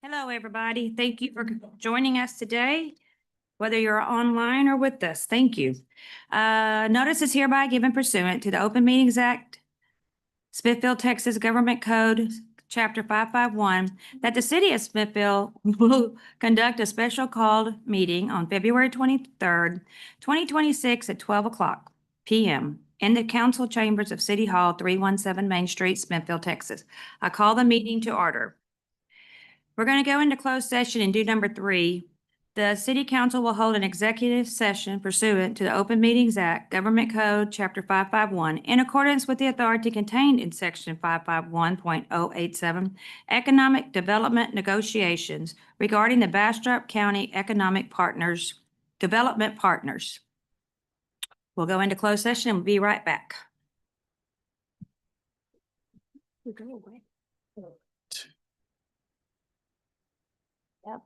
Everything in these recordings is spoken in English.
Hello, everybody. Thank you for joining us today, whether you're online or with us. Thank you. Notice is hereby given pursuant to the Open Meetings Act, Smithfield, Texas Government Code, Chapter 551, that the city of Smithfield will conduct a special called meeting on February 23rd, 2026 at 12 o'clock p.m. in the council chambers of City Hall, 317 Main Street, Smithfield, Texas. I call the meeting to order. We're going to go into closed session and do number 3. The city council will hold an executive session pursuant to the Open Meetings Act, Government Code, Chapter 551, in accordance with the authority contained in Section 551.087, Economic Development Negotiations regarding the Bastrop County Economic Partners, Development Partners. We'll go into closed session and we'll be right back. Go away. Yep.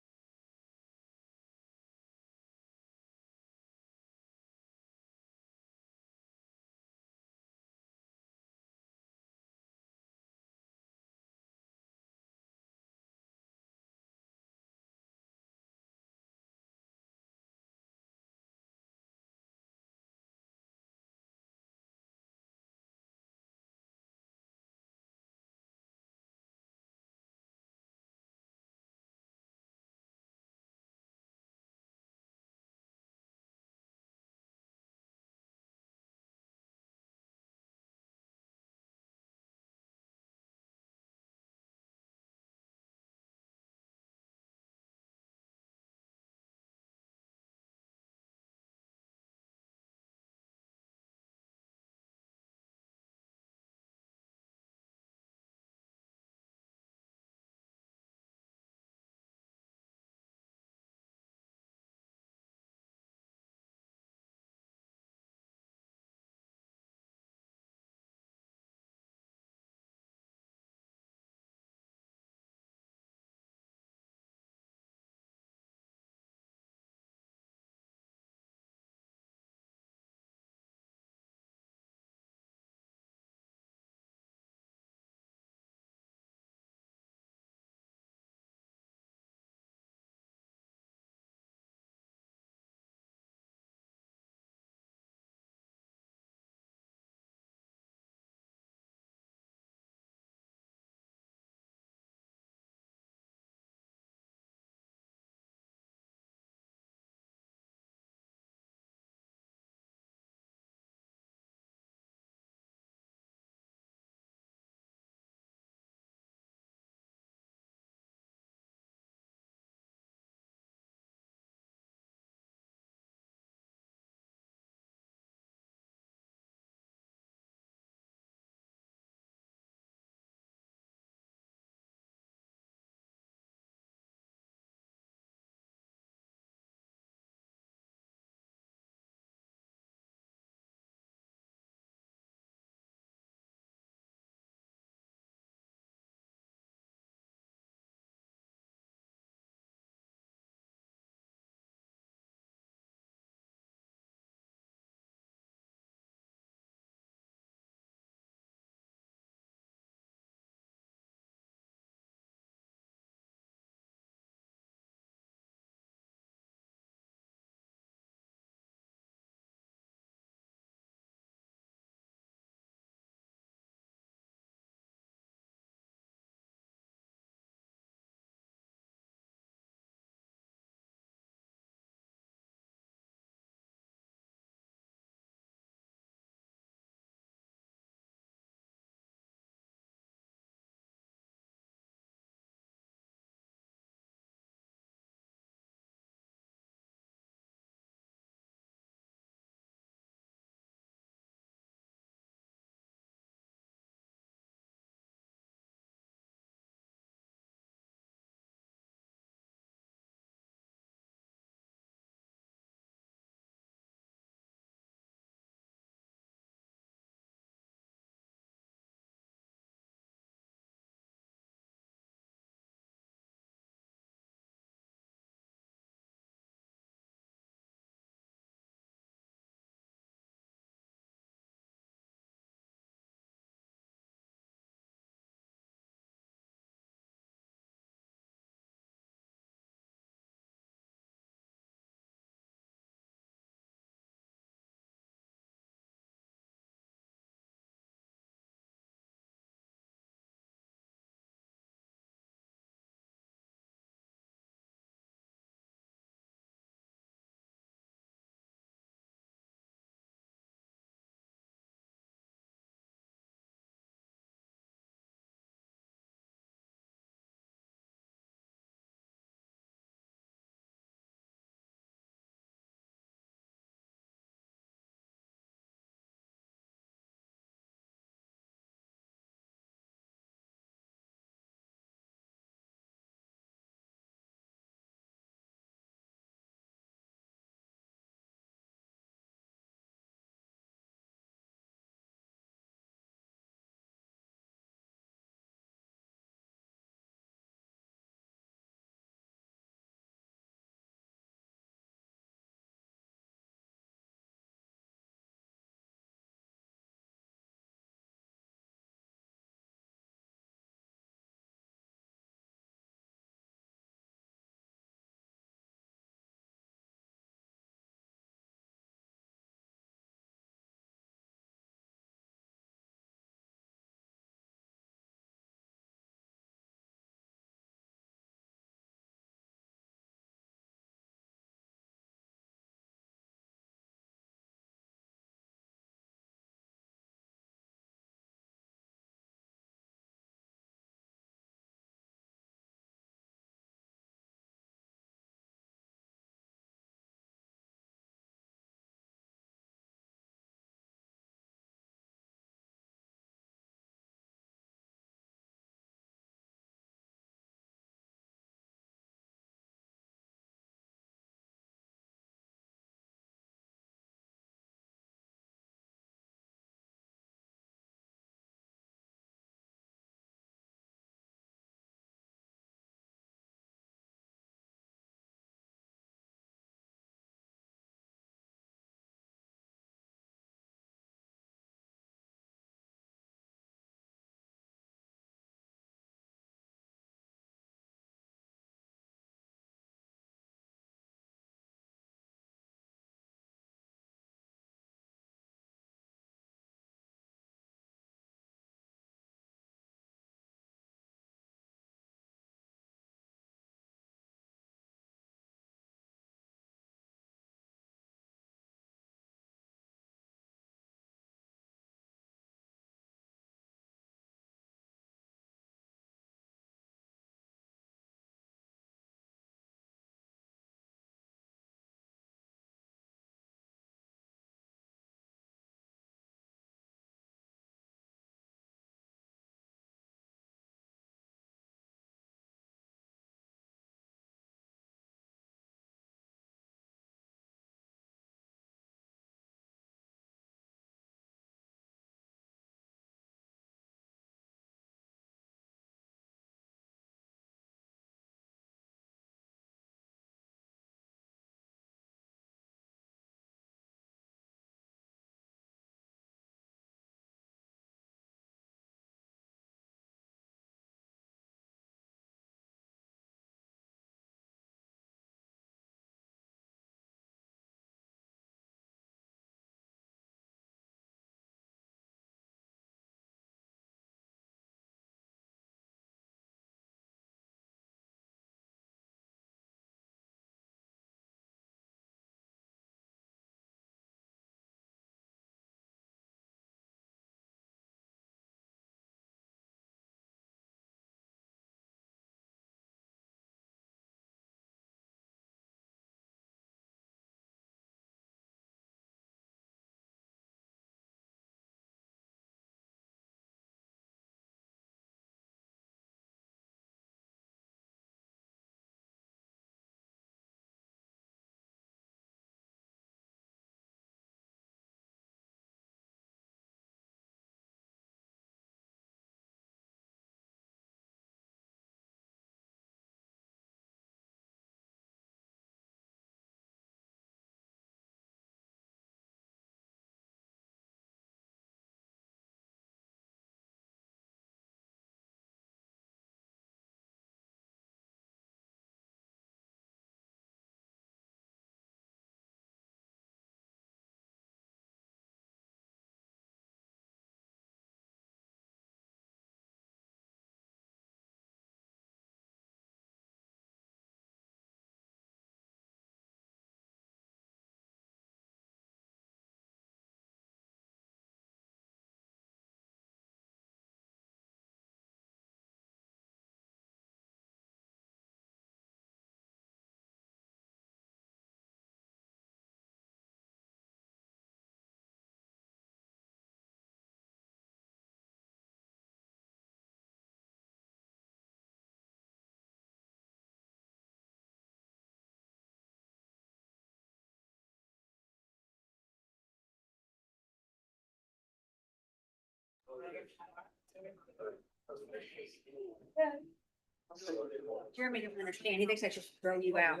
Jeremy doesn't understand. He thinks I should throw you out.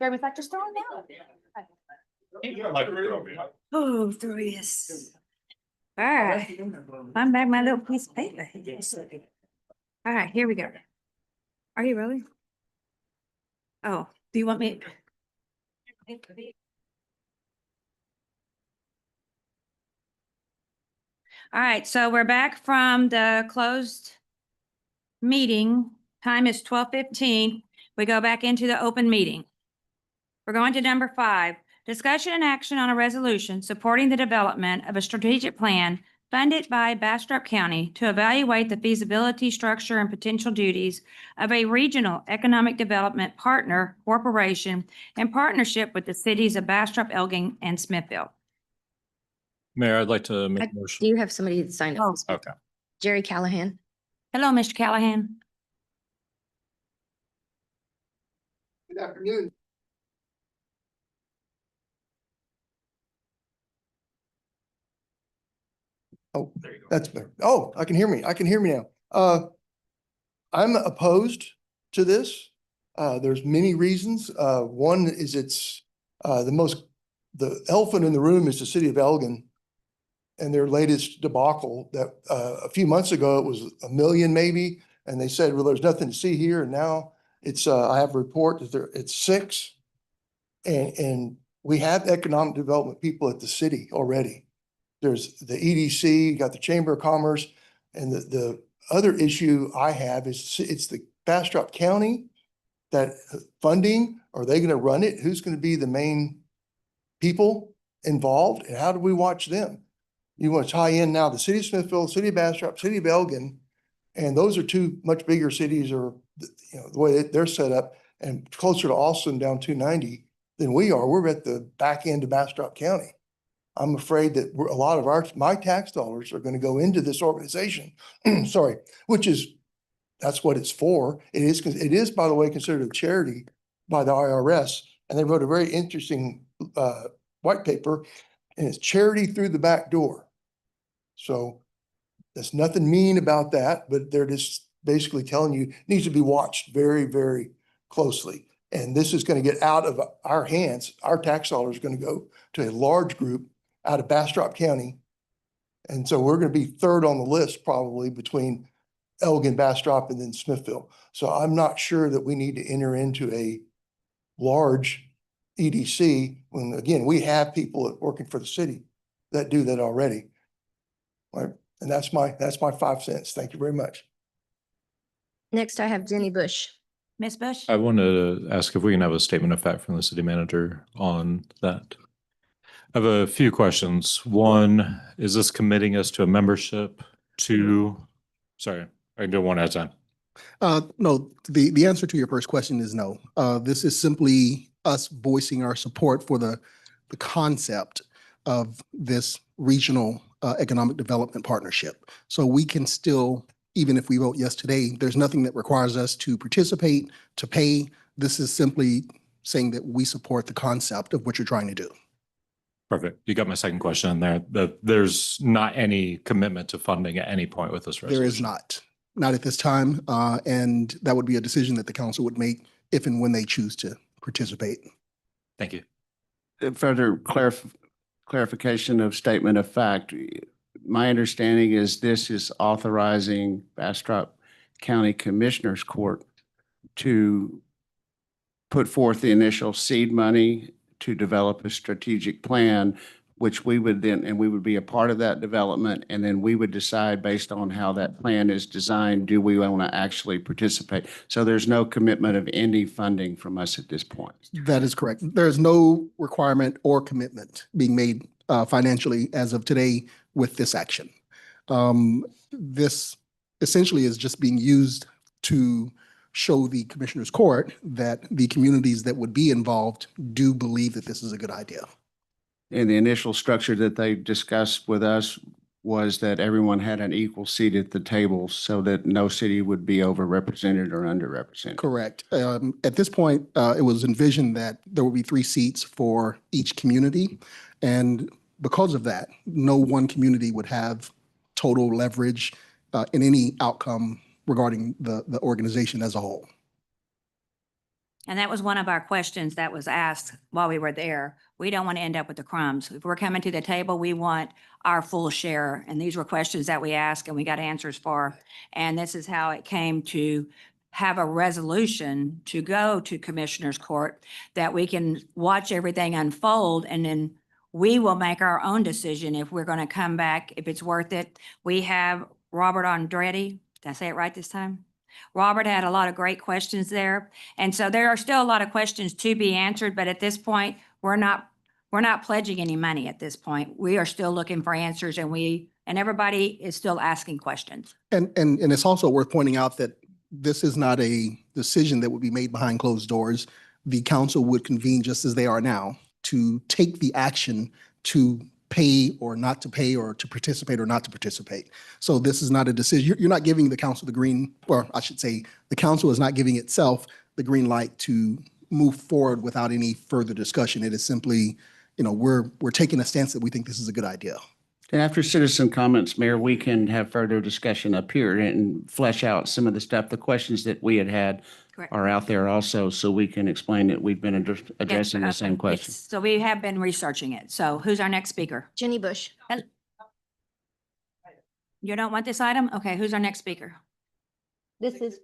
Jeremy's like, just throw him out. Oh, throw this. All right. I'm back my little piece of paper. All right, here we go. Are you really? Oh, do you want me? All right, so we're back from the closed meeting. Time is 12:15. We go back into the open meeting. We're going to number 5, discussion and action on a resolution supporting the development of a strategic plan funded by Bastrop County to evaluate the feasibility, structure, and potential duties of a regional economic development partner corporation in partnership with the cities of Bastrop, Elgin, and Smithfield. Mayor, I'd like to make a Do motion. you have somebody that signed up? Oh, Okay. Jerry Callahan. hello, Mr. Callahan. Good afternoon. Oh, There you go. that's better. Oh, I can hear me. I can hear me now. I'm opposed to this. There's many reasons. One is it's the elephant in the room is the city of Elgin and their latest debacle that a few months ago it was 1 million maybe, and they said, well, there's nothing to see here, and now it's I have a report that it's 6, and we have economic development people at the city already. There's the EDC, you got the Chamber of Commerce, and the other issue I have is it's the Bastrop County that funding. Are they going to run it? Who's going to be the main people involved, and how do we watch them? You want to tie in now the city of Smithfield, city of Bastrop, city of Elgin, and those are 2 much bigger cities, or the way they're set up, and closer to Austin down 290 than we are. We're at the back end of Bastrop County. I'm afraid that a lot of my tax dollars are going to go into this organization. Sorry, that's what it's for. It is, by the way, considered a charity by the IRS, and they wrote a very interesting white paper, and it's charity through the back door. So there's nothing mean about that, but they're just basically telling you it needs to be watched very, very closely. And this is going to get out of our hands. Our tax dollars are going to go to a large group out of Bastrop County. And so we're going to be third on the list probably between Elgin, Bastrop, and then Smithfield. So I'm not sure that we need to enter into a large EDC when, again, we have people working for the city that do that already. Right? And that's my 5 cents. Thank you very much. Next, I have Jenny Bush. Ms. Bush? I wanted to ask if we can have a statement of fact from the city manager on that. I have a few questions. One, is this committing us to a membership? 2, sorry, I can do one at a time. No, the answer to your first question is no. This is simply us voicing our support for the concept of this regional economic development partnership. So we can still, even if we vote yes today, there's nothing that requires us to participate, to pay. This is simply saying that we support the concept of what you're trying to do. Perfect. You got my second question in there. There's not any commitment to funding at any point with this resolution. There is not at this time. And that would be a decision that the council would make if and when they choose to participate. Thank you. Further clarification of statement of fact. My understanding is this is authorizing Bastrop County Commissioners Court to put forth the initial seed money to develop a strategic plan, which we would then, and we would be a part of that development. And then we would decide based on how that plan is designed, do we want to actually participate? So there's no commitment of any funding from us at this point. That is correct. There's no requirement or commitment being made financially as of today with this action. This essentially is just being used to show the Commissioner's Court that the communities that would be involved do believe that this is a good idea. And the initial structure that they discussed with us was that everyone had an equal seat at the table so that no city would be overrepresented or underrepresented. Correct. At this point, it was envisioned that there would be 3 seats for each community. And because of that, no one community would have total leverage in any outcome regarding the organization as a whole. And that was one of our questions that was asked while we were there. We don't want to end up with the crumbs. If we're coming to the table, we want our full share. And these were questions that we asked and we got answers for. And this is how it came to have a resolution to go to Commissioners Court, that we can watch everything unfold, and then we will make our own decision if we're going to come back, if it's worth it. We have Robert Andretti. Did I say it right this time? Robert had a lot of great questions there. And so there are still a lot of questions to be answered, but at this point, we're not pledging any money at this point. We are still looking for answers, and everybody is still asking questions. And it's also worth pointing out that this is not a decision that would be made behind closed doors. The council would convene just as they are now to take the action to pay or not to pay, or to participate or not to participate. So this is not a decision. You're not giving the council the green, or I should say, the council is not giving itself the green light to move forward without any further discussion. It is simply, we're taking a stance that we think this is a good idea. And after citizen comments, Mayor, we can have further discussion up here and flesh out some of the stuff. The questions that we had Correct. are out there also, so we can explain that we've been addressing the same It's- question. So we have been researching it. So who's our next speaker? Jenny Bush. You don't want this item? Okay, who's our next speaker? This is,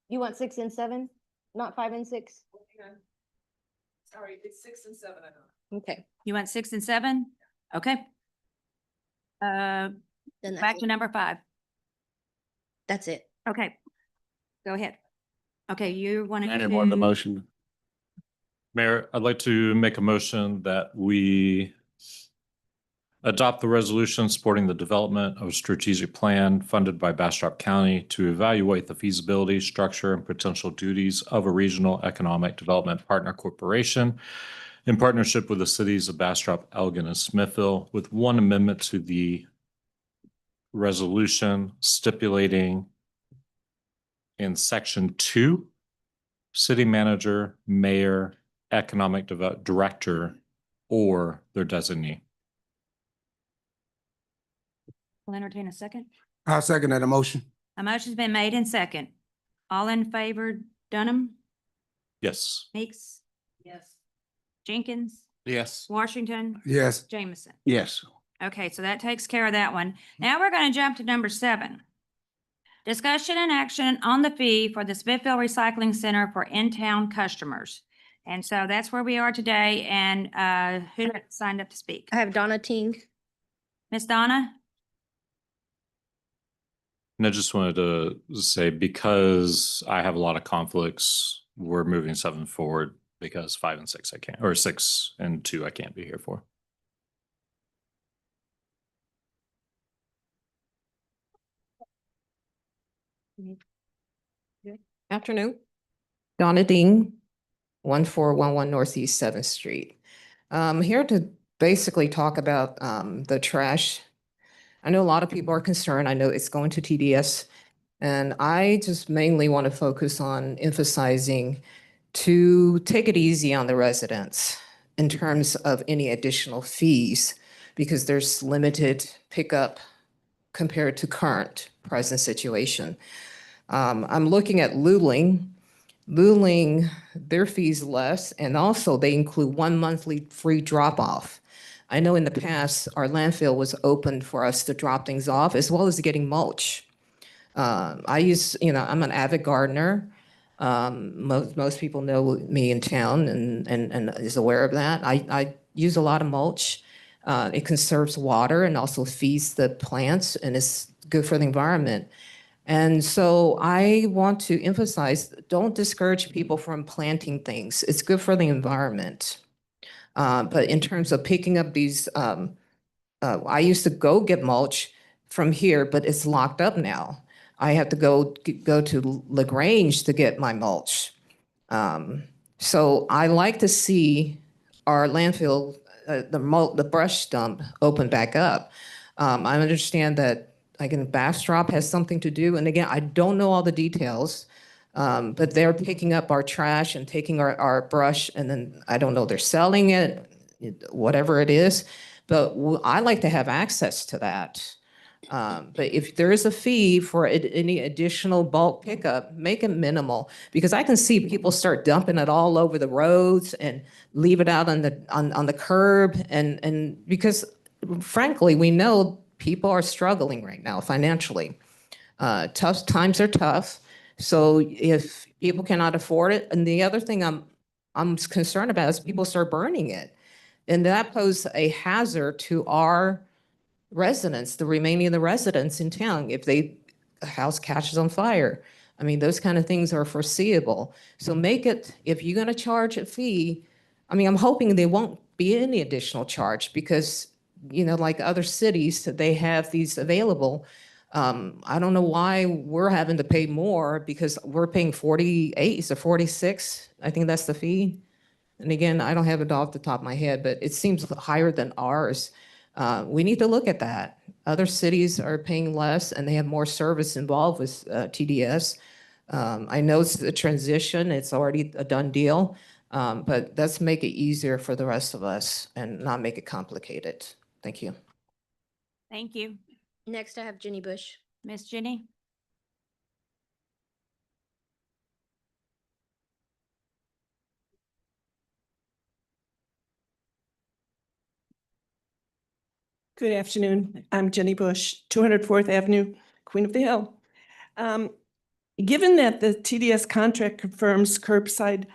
you want 6 and 7, not 5 and 6? Sorry, it's 6 and 7. Okay. You want 6 and 7? Okay. Then Back that's to it. number 5. That's it. Okay. Go ahead. Okay, you wanted And on the to, motion. Mayor, I'd like to make a motion that we adopt the resolution supporting the development of a strategic plan funded by Bastrop County to evaluate the feasibility, structure, and potential duties of a regional economic development partner corporation in partnership with the cities of Bastrop, Elgin, and Smithville, with one amendment to the resolution stipulating in section 2, city manager, mayor, economic director, or their designee. I'll entertain a second. I'll second that motion. A motion's been made in second. All in favor, Dunham, Yes. Meeks? Yes. Jenkins, Yes. Washington, Yes. Jameson. Yes. Okay, so that takes care of that one. Now we're going to jump to number 7. Discussion and action on the fee for the Smithville Recycling Center for in-town customers. And so that's where we are today. And who signed up to speak? I have Donna Ting. Miss Donna? And I just wanted to say, because I have a lot of conflicts, we're moving 7 forward because 5 and 6 I can't, or 6 and 2 I can't be here for. Afternoon. Donna Dean, 1411 Northeast 7th Street. I'm here to basically talk about the trash. I know a lot of people are concerned. I know it's going to TDS. And I just mainly want to focus on emphasizing to take it easy on the residents in terms of any additional fees, because there's limited pickup compared to current present situation. I'm looking at Luling. Luling, their fees less, and also they include 1 monthly free drop-off. I know in the past, our landfill was open for us to drop things off, as well as getting mulch. I'm an avid gardener. Most people know me in town and is aware of that. I use a lot of mulch. It conserves water and also feeds the plants, and it's good for the environment. And so I want to emphasize, don't discourage people from planting things. It's good for the environment. But in terms of picking up these, I used to go get mulch from here, but it's locked up now. I have to go to LaGrange to get my mulch. So I like to see our landfill, the brush dump open back up. I understand that, again, Bastrop has something to do. And again, I don't know all the details, but they're picking up our trash and taking our brush, and then I don't know, they're selling it, whatever it is. But I like to have access to that. But if there is a fee for any additional bulk pickup, make it minimal. Because I can see people start dumping it all over the roads and leave it out on the curb. And because frankly, we know people are struggling right now financially. Tough times are tough. So if people cannot afford it, and the other thing I'm concerned about is people start burning it. And that poses a hazard to our residents, the remaining of the residents in town, if a house catches on fire. I mean, those kind of things are foreseeable. So make it, if you're gonna charge a fee, I mean, I'm hoping there won't be any additional charge because, you know, like other cities, they have these available. I don't know why we're having to pay more because we're paying 48 or 46. I think that's the fee. And again, I don't have it off the top of my head, but it seems higher than ours. We need to look at that. Other cities are paying less and they have more service involved with TDS. I know it's a transition, it's already a done deal, but let's make it easier for the rest of us and not make it complicated. Thank you. Thank you. Next, I have Jenny Bush. Miss Jenny? Good afternoon. I'm Jenny Bush, 204th Avenue, Queen of the Hill. Given that the TDS contract confirms curbside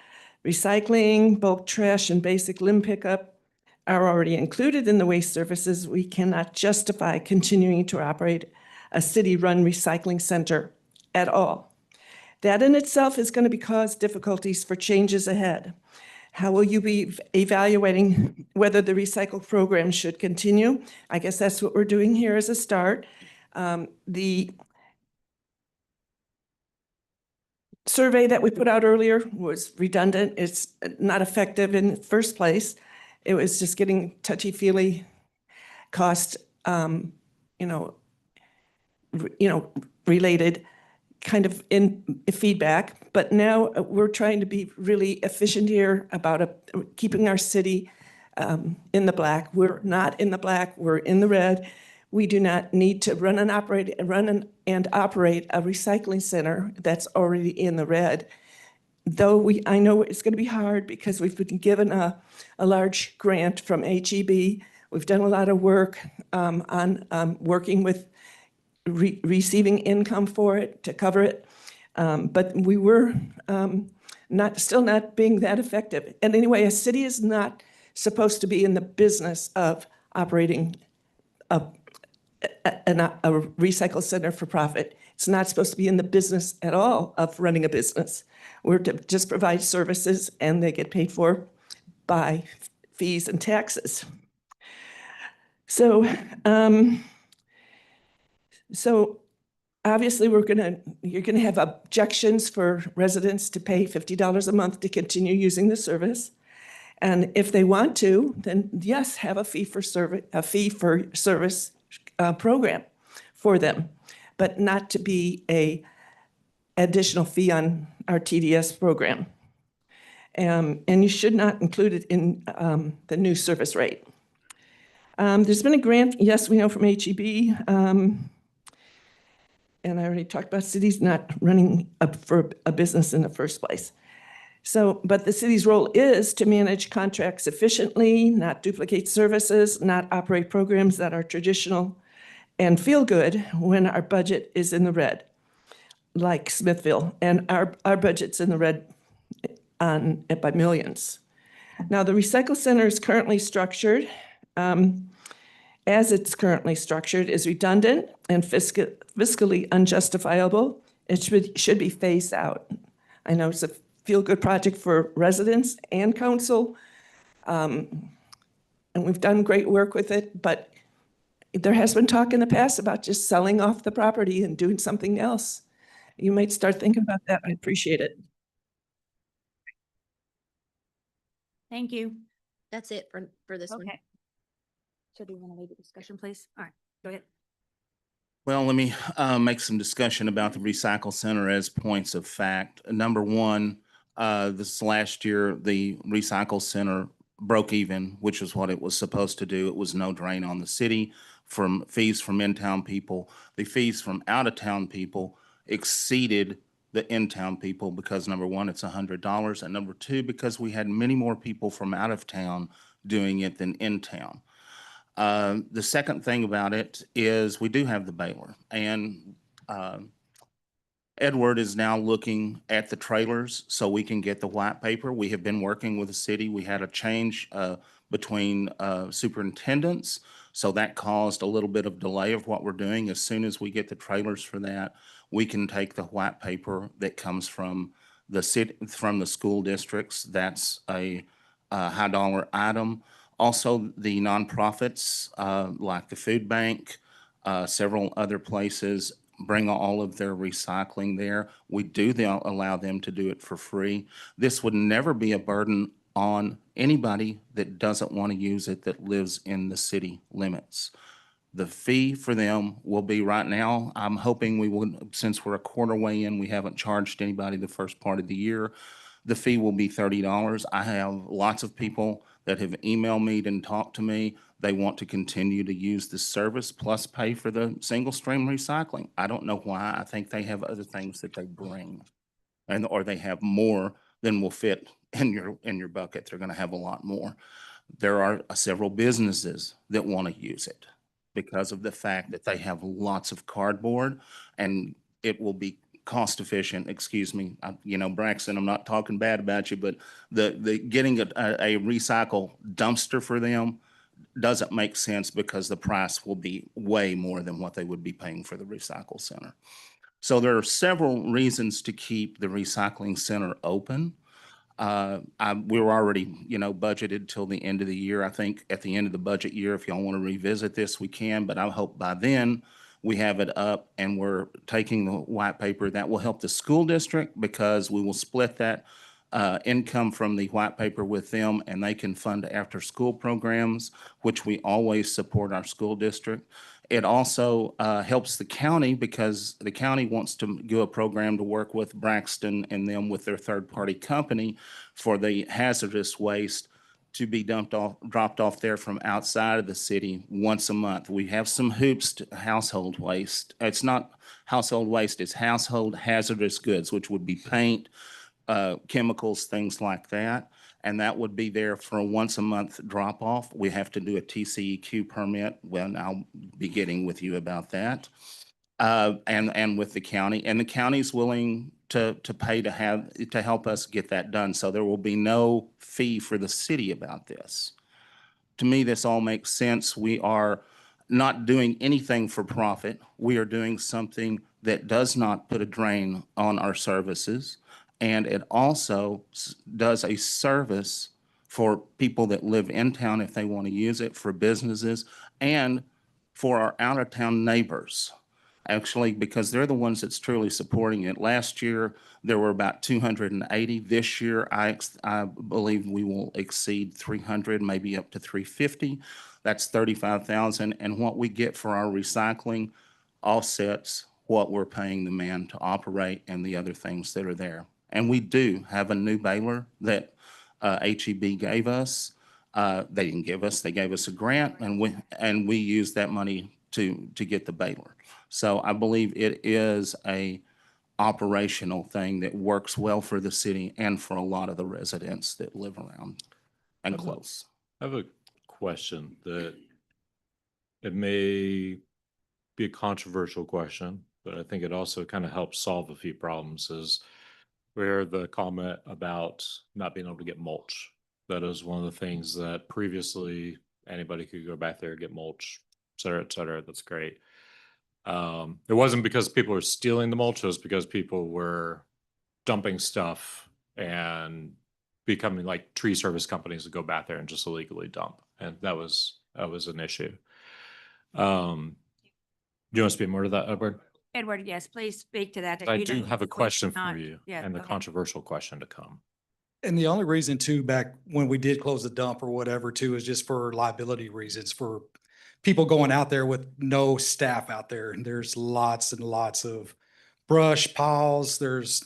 recycling, bulk trash, and basic limb pickup are already included in the waste services, we cannot justify continuing to operate a city-run recycling center at all. That in itself is going to cause difficulties for changes ahead. How will you be evaluating whether the recycle program should continue? I guess that's what we're doing here as a start. The survey that we put out earlier was redundant. It's not effective in the first place. It was just getting touchy-feely cost, related kind of in feedback. But now we're trying to be really efficient here about keeping our city in the black. We're not in the black, we're in the red. We do not need to run and operate a recycling center that's already in the red. Though I know it's going to be hard because we've been given a large grant from HEB. We've done a lot of work on working with receiving income for it to cover it. But we were still not being that effective. And anyway, a city is not supposed to be in the business of operating a recycle center for profit. It's not supposed to be in the business at all of running a business. We're to just provide services and they get paid for by fees and taxes. So obviously you're gonna have objections for residents to pay $50 a month to continue using the service. And if they want to, then yes, have a fee for service program for them, but not to be a additional fee on our TDS program. And you should not include it in the new service rate. There's been a grant, yes, we know from HEB, and I already talked about cities not running for a business in the first place. So, but the city's role is to manage contracts efficiently, not duplicate services, not operate programs that are traditional and feel good when our budget is in the red, like Smithville, and our budget's in the red by millions. Now, the recycle center is currently structured, as it's currently structured, is redundant and fiscally unjustifiable. It should be phased out. I know it's a feel-good project for residents and council, and we've done great work with it, but there has been talk in the past about just selling off the property and doing something else. You might start thinking about that. I appreciate it. Thank you. That's it for this one. Okay. So do you want to lead the discussion, please? All right, go ahead. Well, let me make some discussion about the recycle center as points of fact. Number one, this last year, the recycle center broke even, which is what it was supposed to do. It was no drain on the city from fees from in-town people. The fees from out-of-town people exceeded the in-town people because number one, it's $100, and number two, because we had many more people from out of town doing it than in town. The second thing about it is we do have the Baylor, and Edward is now looking at the trailers so we can get the white paper. We have been working with the city. We had a change between superintendents, so that caused a little bit of delay of what we're doing. As soon as we get the trailers for that, we can take the white paper that comes from the city, from the school districts. That's a high dollar item. Also, the nonprofits like the food bank, several other places bring all of their recycling there. We do allow them to do it for free. This would never be a burden on anybody that doesn't want to use it that lives in the city limits. The fee for them will be right now, I'm hoping we will, since we're a quarter way in, we haven't charged anybody the first part of the year. The fee will be $30. I have lots of people that have emailed me and talked to me. They want to continue to use the service plus pay for the single stream recycling. I don't know why. I think they have other things that they bring, and or they have more than will fit in your bucket. They're going to have a lot more. There are several businesses that want to use it because of the fact that they have lots of cardboard, and it will be cost efficient. Excuse me, Braxton, I'm not talking bad about you, but the getting a recycle dumpster for them doesn't make sense because the price will be way more than what they would be paying for the recycle center. So there are several reasons to keep the recycling center open. We're already, budgeted till the end of the year. I think at the end of the budget year, if y'all want to revisit this, we can, but I hope by then we have it up and we're taking the white paper. That will help the school district because we will split that income from the white paper with them, and they can fund after school programs, which we always support our school district. It also helps the county because the county wants to do a program to work with Braxton and them with their third-party company for the hazardous waste to be dropped off there from outside of the city once a month. We have some hoops to household waste. It's not household waste, it's household hazardous goods, which would be paint, chemicals, things like that. And that would be there for a once a month drop off. We have to do a TCEQ permit. Well, I'll be getting with you about that. And with the county, and the county's willing to pay to help us get that done. So there will be no fee for the city about this. To me, this all makes sense. We are not doing anything for profit. We are doing something that does not put a drain on our services. And it also does a service for people that live in town if they want to use it, for businesses, and for our out-of-town neighbors. Actually, because they're the ones that's truly supporting it. Last year, there were about 280. This year, I believe we will exceed 300, maybe up to 350. That's 35,000. And what we get for our recycling offsets what we're paying the man to operate and the other things that are there. And we do have a new baler that HEB gave us. They didn't give us, they gave us a grant, and we used that money to get the baler. So I believe it is a operational thing that works well for the city and for a lot of the residents that live around and close. I have a question that it may be a controversial question, but I think it also kind of helps solve a few problems. Is where the comment about not being able to get mulch. That is one of the things that previously anybody could go back there, get mulch, et cetera, et cetera. That's great. It wasn't because people were stealing the mulch, it was because people were dumping stuff and becoming like tree service companies that go back there and just illegally dump. And that was an issue. Do you want to speak more to that, Edward? Edward, yes, please speak to that. I do have a question for not- you yeah, and the go ahead. controversial question to come. And the only reason too, back when we did close the dump or whatever too, is just for liability reasons, for people going out there with no staff out there. And there's lots and lots of brush piles. There's,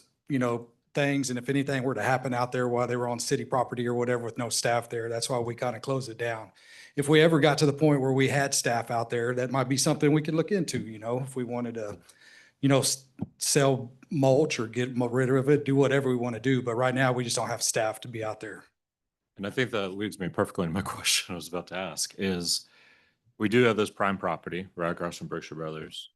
things. And if anything were to happen out there while they were on city property or whatever with no staff there, that's why we kind of closed it down. If we ever got to the point where we had staff out there, that might be something we could look into, if we wanted to, sell mulch or get rid of it, do whatever we want to do. But right now, we just don't have staff to be out there. And I think that leads me perfectly to my question I was about to ask is, we do have this prime property right across from Berkshire Brothers.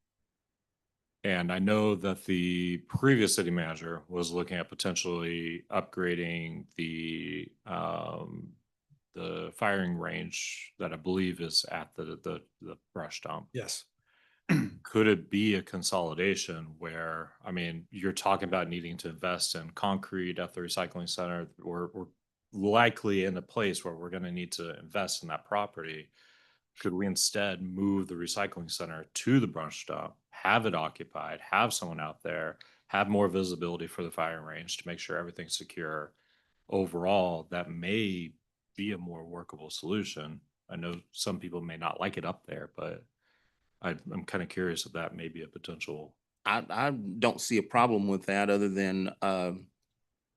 And I know that the previous city manager was looking at potentially upgrading the firing range that I believe is at the brush dump. Yes. Could it be a consolidation where, I mean, you're talking about needing to invest in concrete at the recycling center, or we're likely in a place where we're going to need to invest in that property? Could we instead move the recycling center to the brush dump, have it occupied, have someone out there, have more visibility for the firing range to make sure everything's secure? Overall, that may be a more workable solution. I know some people may not like it up there, but I'm kind of curious if that may be a potential. I don't see a problem with that other than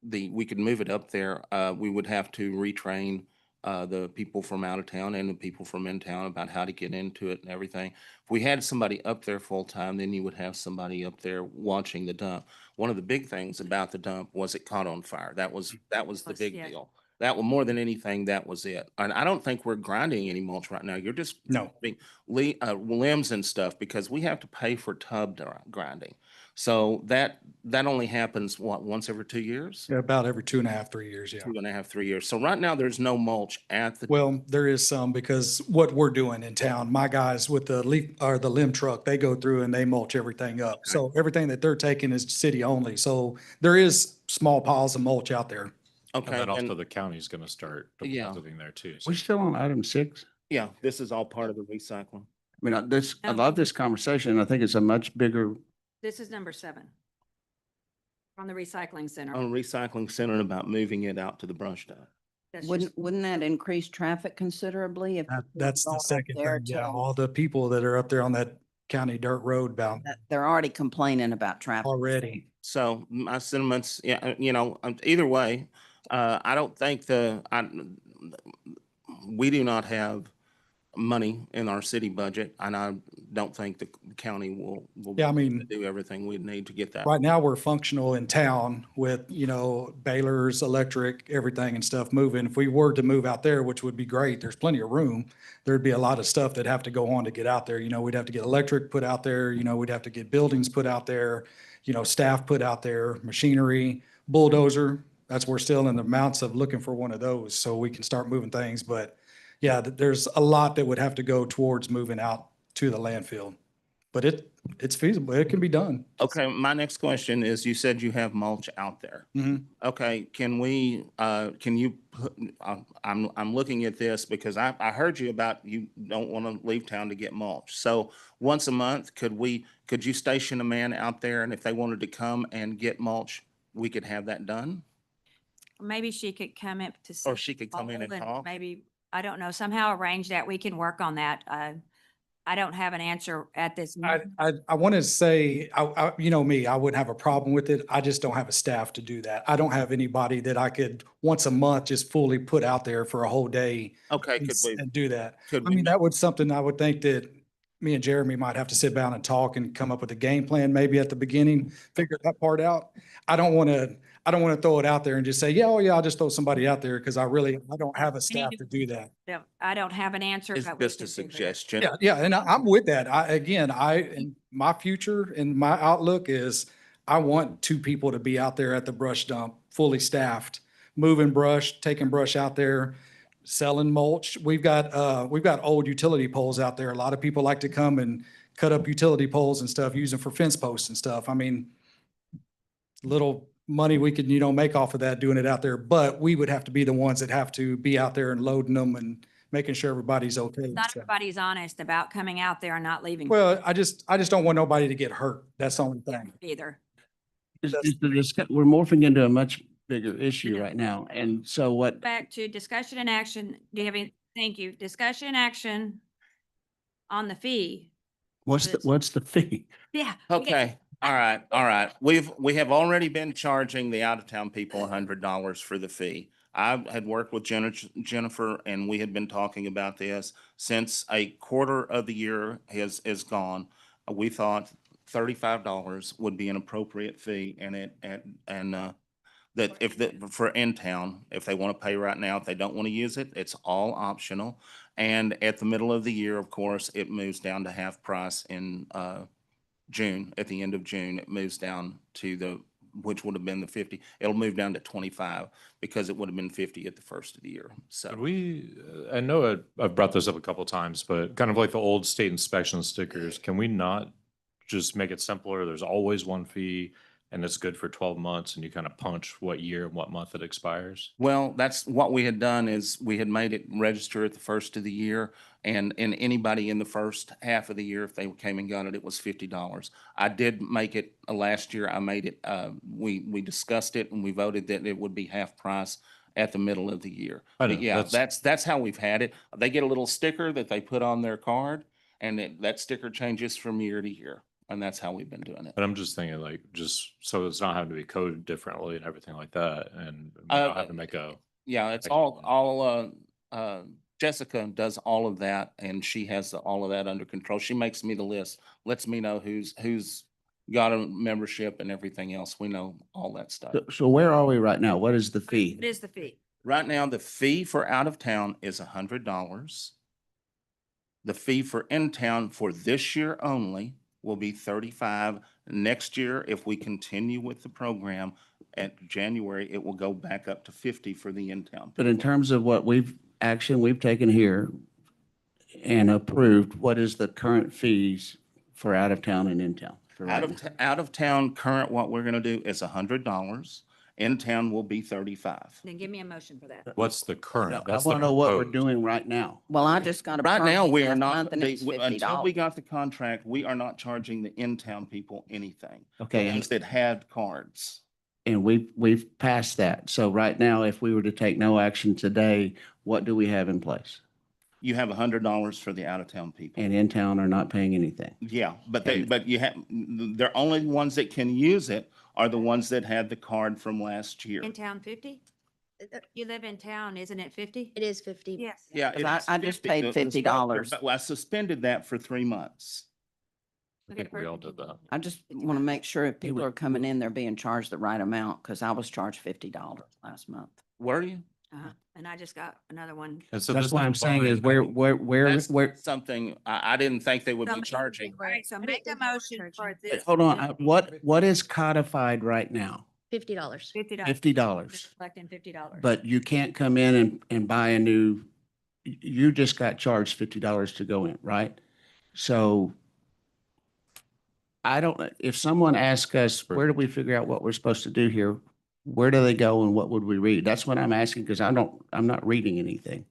we could move it up there. We would have to retrain the people from out of town and the people from in town about how to get into it and everything. If we had somebody up there full time, then you would have somebody up there watching the dump. One of the big things about the dump was it caught on fire. That was the big Yeah. deal. That was more than anything, that was it. And I don't think we're grinding any mulch right now. You're just No. limbs and stuff, because we have to pay for tub grinding. So that only happens, once every 2 years? Yeah, about every 2.5, 3 years. Yeah. 2.5, 3 years. So right now, there's no mulch at the. Well, there is some, because what we're doing in town, my guys with the limb truck, they go through and they mulch everything up. So everything that they're taking is city only. So there is small piles of mulch out there. And Okay, then also and the county's going to start Yeah. depositing there too. We're still on item 6. yeah, this is all part of the recycling. I mean, I love this conversation. I think it's a much bigger, This is number 7. On the recycling center. On recycling center and about moving it out to the brush dump. That's just- Wouldn't that increase traffic considerably if? people That's the going up second there thing. Yeah, to- all the people that are up there on that county dirt road bound that They're already complaining about traffic. already. So my sentiments, yeah, either way, I don't think we do not have money in our city budget, and I don't think the county will Yeah, I mean, do everything we need to get that. right now we're functional in town with, balers, electric, everything and stuff moving. If we were to move out there, which would be great, there's plenty of room. There'd be a lot of stuff that'd have to go on to get out there. We'd have to get electric put out there, we'd have to get buildings put out there, staff put out there, machinery, bulldozer. We're still in the amounts of looking for one of those so we can start moving things. But yeah, there's a lot that would have to go towards moving out to the landfill. But it's feasible. It can be done. Okay, my next question is, you said you have mulch out there. Mhm. Okay, can you put, I'm looking at this because I heard you about you don't want to leave town to get mulch. So once a month, could you station a man out there, and if they wanted to come and get mulch, we could have that done? Maybe she could come up to. Or she could come in and talk? Maybe, I don't know, somehow arrange that. We can work on that. I don't have an answer at this. moment. I want to say, me, I wouldn't have a problem with it. I just don't have a staff to do that. I don't have anybody that I could once a month just fully put out there for a whole day Okay, and do that. could I we mean, that was something I would think that me and Jeremy might have to sit down and talk and come up with a game plan maybe at the beginning, figure that part out. I don't want to throw it out there and just say, I'll just throw somebody out there, because I don't have a staff to do that. I don't have an answer. It's but we just a can figure it out. suggestion. Yeah, and I'm with that. In my future and my outlook is I want 2 people to be out there at the brush dump, fully staffed, moving brush, taking brush out there, selling mulch. We've got old utility poles out there. A lot of people like to come and cut up utility poles and stuff, use them for fence posts and stuff. I mean, little money we could, make off of that doing it out there, but we would have to be the ones that have to be out there and loading them and making sure everybody's okay. and Not stuff. everybody's honest about coming out there and not leaving Well, I just don't want nobody to get hurt. That's the only thing. either. we're morphing into a much bigger issue right now. And so what, Back to discussion and action. Do you have any, thank you. Discussion and action on the fee. what's the fee? Yeah. Okay, All right, all right. We have already been charging the out-of-town people $100 for the fee. I had worked with Jennifer and we had been talking about this since a quarter of the year is gone. We thought $35 would be an appropriate fee that for in town, if they want to pay right now, if they don't want to use it, it's all optional. And at the middle of the year, of course, it moves down to half price in, June, at the end of June, it moves down to which would have been the 50. It'll move down to 25 because it would have been 50 at the first of the year. Could So we, I know I've brought this up a couple times, but kind of like the old state inspection stickers, can we not just make it simpler? There's always one fee and it's good for 12 months and you kind of punch what year and what month it expires? well, that's what we had done is we had made it register at the first of the year. And anybody in the first half of the year, if they came and got it, it was $50. I did make it, last year, I made it, we discussed it and we voted that it would be half price at the middle of the year. I know, But yeah, that's- that's how we've had it. They get a little sticker that they put on their card and that sticker changes from year to year. And that's how we've been doing it. But I'm just thinking like, just so it's not having to be coded differently and everything like that and Uh, not having to make a. Yeah, it's Like- all, Jessica does all of that and she has all of that under control. She makes me the list, lets me know who's got a membership and everything else. We know all that stuff. So where are we right now? What is the fee? What is the fee? Right now, the fee for out of town is $100. The fee for in town for this year only will be 35. Next year, if we continue with the program at January, it will go back up to 50 for the in town. But in terms of what we've taken here and approved, what is the current fees for out of town and in town? for right now? Out of town, current, what we're gonna do is $100. In town will be 35. Then give me a motion for that. What's the No, current? I That's the want to know what we're proposed. doing right now. Well, I just got a. Right now, permit we are last not, month and it's until we $50. got the contract, we are not charging the in-town people anything. Okay, The and ones that had cards. we've passed that. So right now, if we were to take no action today, what do we have in place? You have $100 for the out-of-town people. And in town are not paying anything. Yeah, but And- you have, the only ones that can use it are the ones that had the card from last year. In town 50? You live in town, isn't it 50? It is 50. Yes. Yeah. 'Cause it's I just 50. paid The $50. But I suspended that for 3 months. I think we all did that. I just want to make sure if people are coming in, they're being charged the right amount because I was charged $50 last month. Were you? And I just got another one. And so That's this what I'm saying is where That's where, something, I didn't think they would be Something- charging. Right, so make a motion for this. hold on, what is codified right now? $50. $50. $50. Collecting $50. But you can't come in and buy a new, you just got charged $50 to go in, right? So I don't, if someone asks us, where do we figure out what we're supposed to do here? Where do they go and what would we read? That's what I'm asking because I'm not reading anything.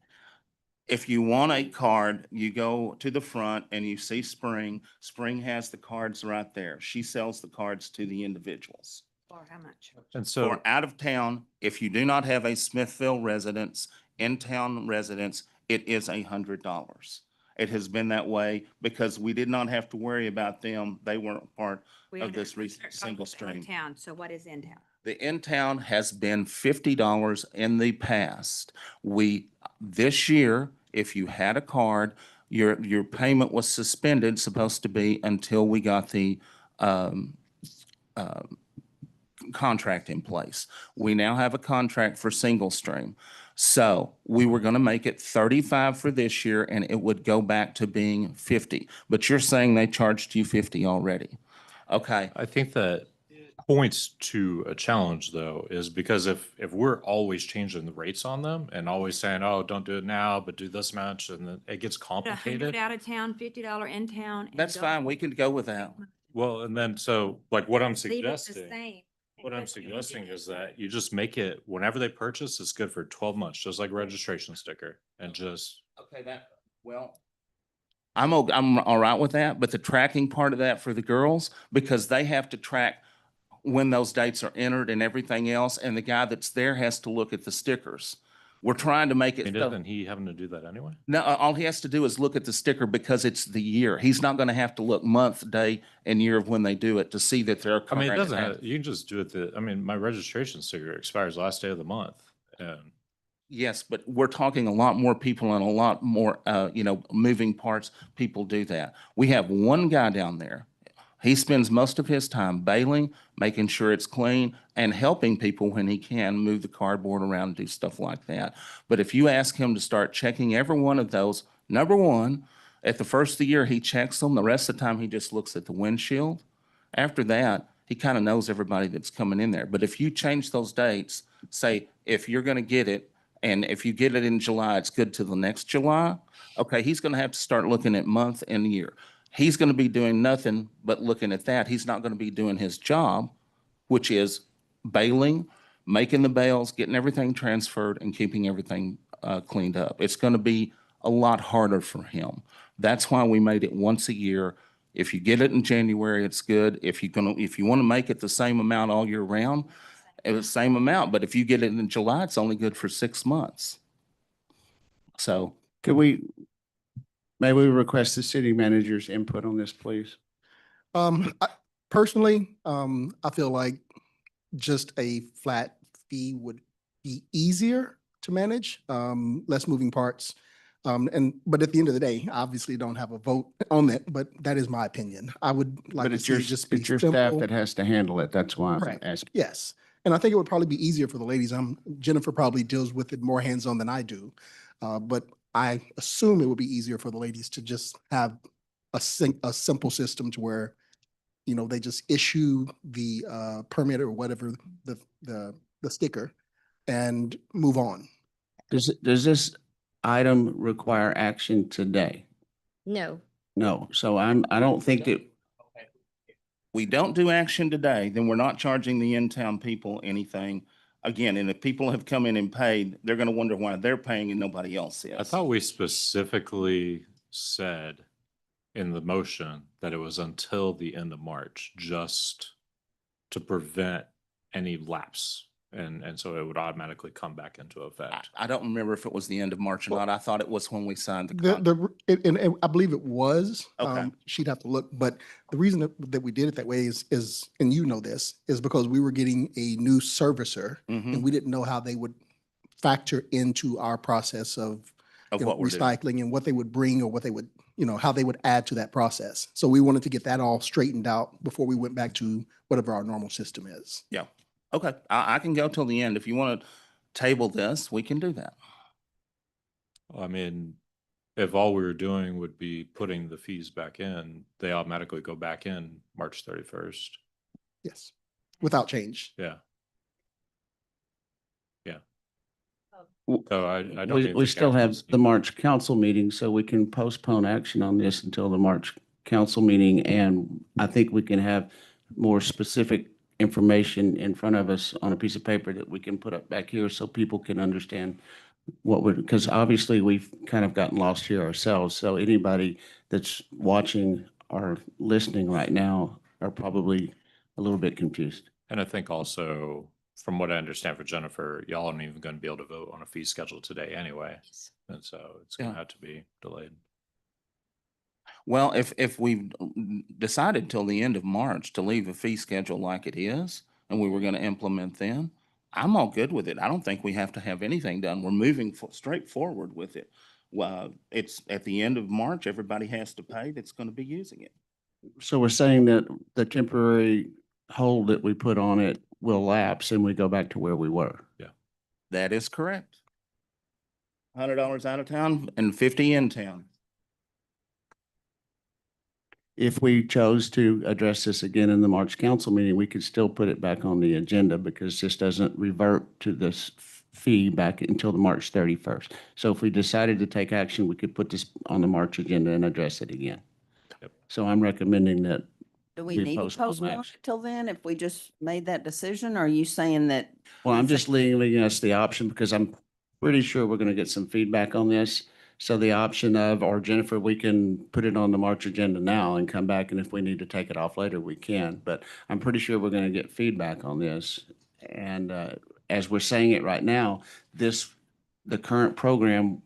If you want a card, you go to the front and you see Spring. Spring has the cards right there. She sells the cards to the individuals. Or how much? And so, For out of town, if you do not have a Smithville residence, in-town residence, it is $100. It has been that way because we did not have to worry about them. They weren't part We of this understand. Talking single about stream. Town, so what is in town? The in-town has been $50 in the past. This year, if you had a card, your payment was suspended, supposed to be until we got the contract in place. We now have a contract for single stream. So we were going to make it 35 for this year and it would go back to being 50. But you're saying they charged you 50 already. Okay. I think that points to a challenge though, is because if we're always changing the rates on them and always saying, oh, don't do it now, but do this much, and then it gets $100 complicated. out of town, $50 in town. and That's don't- fine. We can go with that. Well, and then so like what I'm Leave it the suggesting, same. what I'm suggesting is that you just make it whenever they purchase, it's good for 12 months, just like a registration sticker, and just. Okay, I'm all right with that, but the tracking part of that for the girls, because they have to track when those dates are entered and everything else, and the guy that's there has to look at the stickers. We're trying to make I it. mean, so- isn't he having to do that anyway? No, all he has to do is look at the sticker because it's the year. He's not going to have to look month, day, and year of when they do it to see that they're I mean, it current. doesn't have, you can just do it I mean, my registration sticker expires last day of the month. And Yes, but we're talking a lot more people and a lot more, moving parts. People do that. We have one guy down there. He spends most of his time bailing, making sure it's clean, and helping people when he can move the cardboard around and do stuff like that. But if you ask him to start checking every one of those, number one, at the first of the year, he checks them. The rest of the time, he just looks at the windshield. After that, he kind of knows everybody that's coming in there. But if you change those dates, say, if you're going to get it, and if you get it in July, it's good to the next July, okay, he's going to have to start looking at month and year. He's going to be doing nothing but looking at that. He's not going to be doing his job, which is bailing, making the bales, getting everything transferred, and keeping everything cleaned up. It's going to be a lot harder for him. That's why we made it once a year. If you get it in January, it's good. If you want to make it the same amount all year round, it's the same amount. But if you get it in July, it's only good for 6 months. So May we request the city manager's input on this, please? Personally, I feel like just a flat fee would be easier to manage, less moving parts. But at the end of the day, I obviously don't have a vote on that, but that is my opinion. I would like But to it's see your, it just be it's your staff simple. that has to handle it. That's why I'm Correct. asking. Yes, and I think it would probably be easier for the ladies. Jennifer probably deals with it more hands-on than I do. But I assume it would be easier for the ladies to just have a simple system to where, they just issue the permit or whatever, the sticker, and move on. Does this item require action today? No. No. So I don't think that, we don't do action today, then we're not charging the in-town people anything. Again, and if people have come in and paid, they're going to wonder why they're paying and nobody else is. I thought we specifically said in the motion that it was until the end of March, just to prevent any lapse. And so it would automatically come back into effect. I don't remember if it was the end of March or Well, not. I thought it was when we signed the contract. And I believe it was. Okay. She'd have to look, but the reason that we did it that way is, and this, is because we were getting a new servicer Mhm. and we didn't know how they would factor into our process of What we're doing. recycling and what they would bring or what they would, how they would add to that process. So we wanted to get that all straightened out before we went back to whatever our normal system is. Yeah. Okay. I can go till the end. If you want to table this, we can do that. I mean, if all we were doing would be putting the fees back in, they automatically go back in March 31st. Yes, without change. Yeah. Yeah. W- So I don't. we even think still action have is the needed. March council meeting, so we can postpone action on this until the March council meeting. And I think we can have more specific information in front of us on a piece of paper that we can put up back here so people can understand what we're, because obviously we've kind of gotten lost here ourselves. So anybody that's watching or listening right now are probably a little bit confused. And I think also, from what I understand for Jennifer, y'all aren't even going to be able to vote on a fee schedule today anyway. And so it's going to Yeah. have to be delayed. Well, if we've decided till the end of March to leave the fee schedule like it is, and we were going to implement then, I'm all good with it. I don't think we have to have anything done. We're moving straight forward with it. Well, it's at the end of March, everybody has to pay that's going to be using it. So we're saying that the temporary hold that we put on it will lapse and we go back to where we were. That is correct. $100 out of town and 50 in town. If we chose to address this again in the March council meeting, we could still put it back on the agenda because this doesn't revert to this fee back until the March 31st. So if we decided to take action, we could put this on the March agenda and address it again. Yep. So I'm recommending that Do we We need to postpone postpone action. it till then if we just made that decision? Or are you saying that? Well, I'm we just think- leaving us the option because I'm pretty sure we're going to get some feedback on this. So the option of, or Jennifer, we can put it on the March agenda now and come back, and if we need to take it off later, we can. But I'm pretty sure we're going to get feedback on this. And as we're saying it right now, this the current program,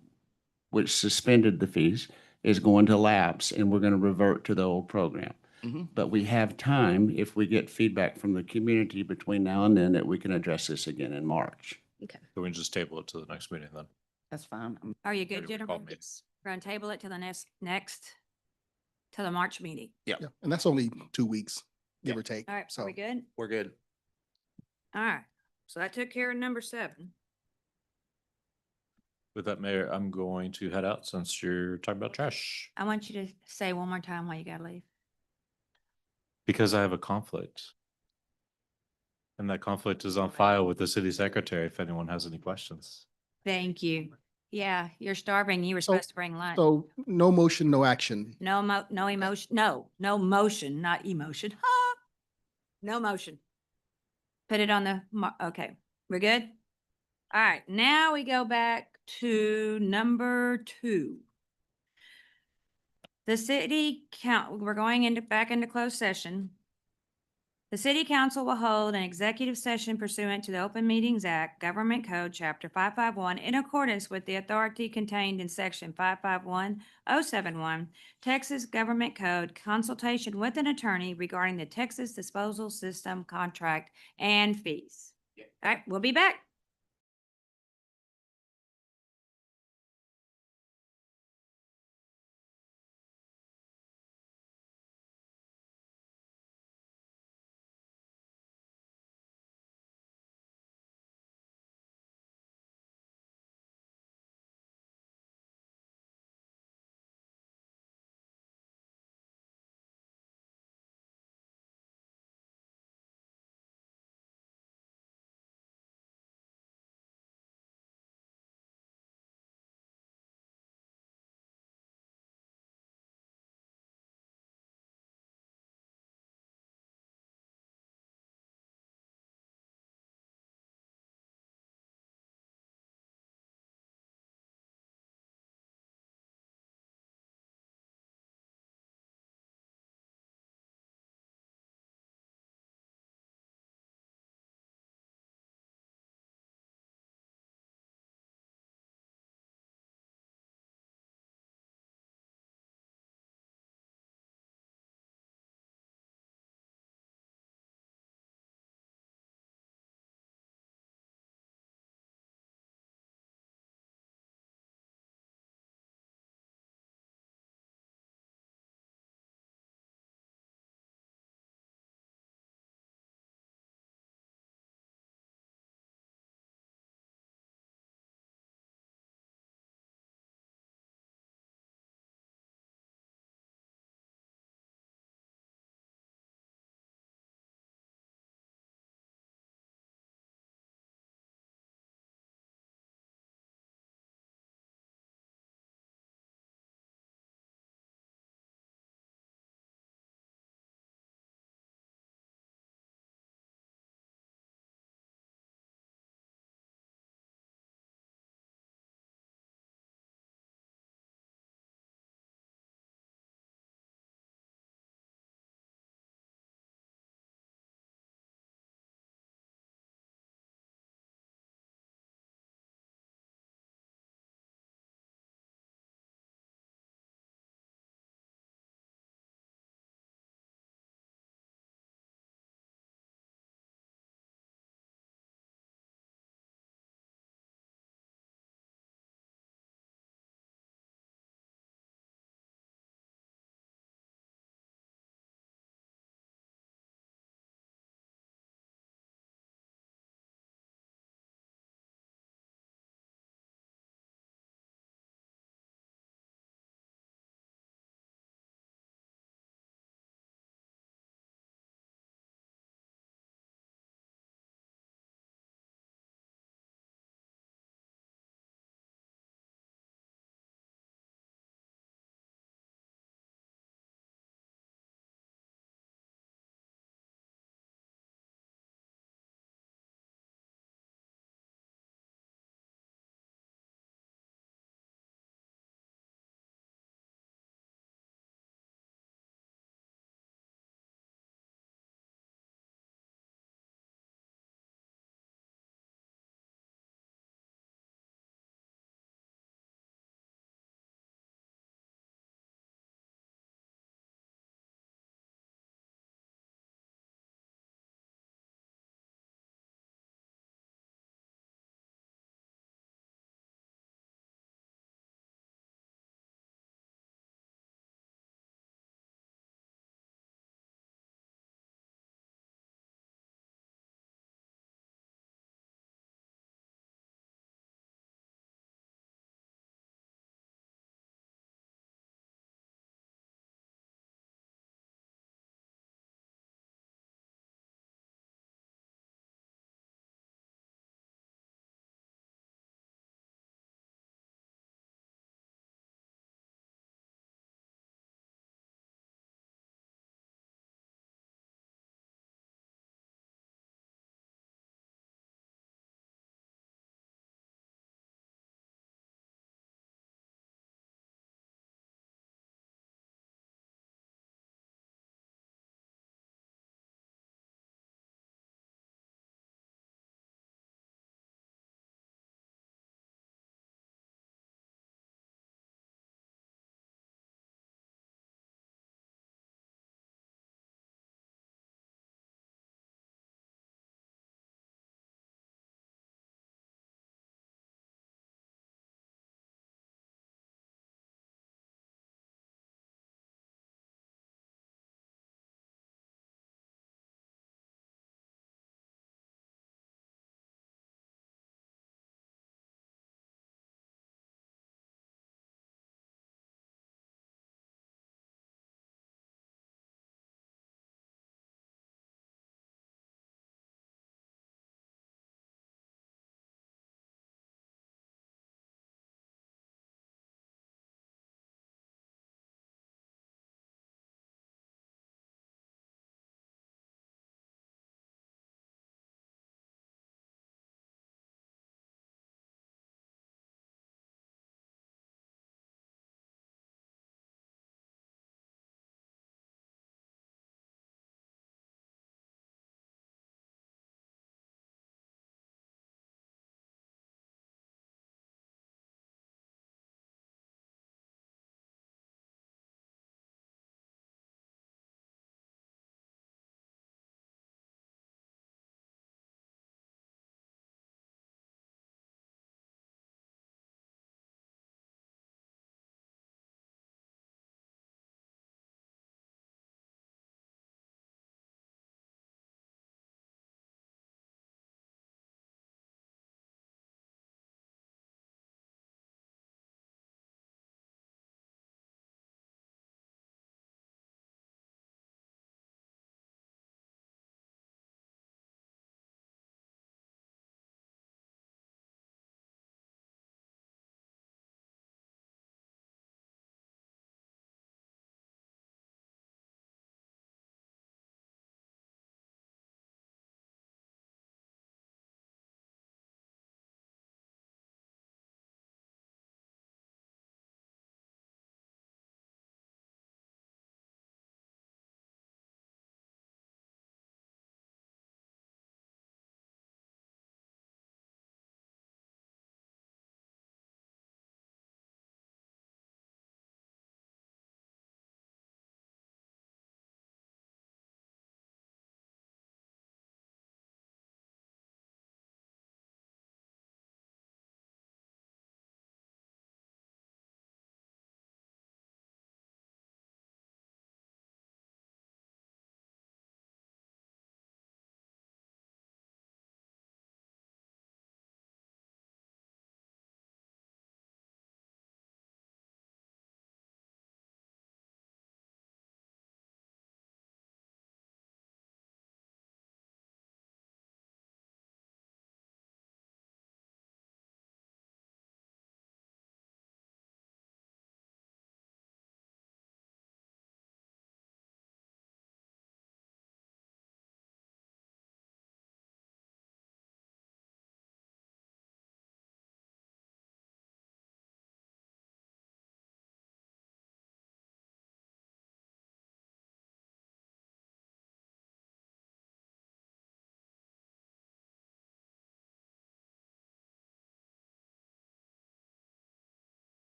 which suspended the fees, is going to lapse and we're going to revert to the old program. Mhm. But we have time, if we get feedback from the community between now and then, that we can address this again in March. Can we just table it to the next meeting then? That's fine. Are you good, Ready for call Jennifer? meeting. We're gonna table it to the next, to the March meeting. Yeah, and that's only 2 weeks, give Yeah. or take. All right, are So we good? We're good. All right, so that took care of number 7. With that, Mayor, I'm going to head out since you're talking about trash. I want you to say one more time why you gotta leave. Because I have a conflict. And that conflict is on file with the city secretary if anyone has any questions. Thank you. Yeah, you're starving. You were So- supposed to bring lunch. so no motion, no action. No emotion, no motion, not emotion. Ha! No motion. Put it on the, okay, we're good? All right, now we go back to number 2. The city we're going back into closed session. The city council will hold an executive session pursuant to the Open Meetings Act, Government Code, Chapter 551, in accordance with the authority contained in Section 551071, Texas Government Code, consultation with an attorney regarding the Texas Disposal System contract and fees. All right, we'll be back.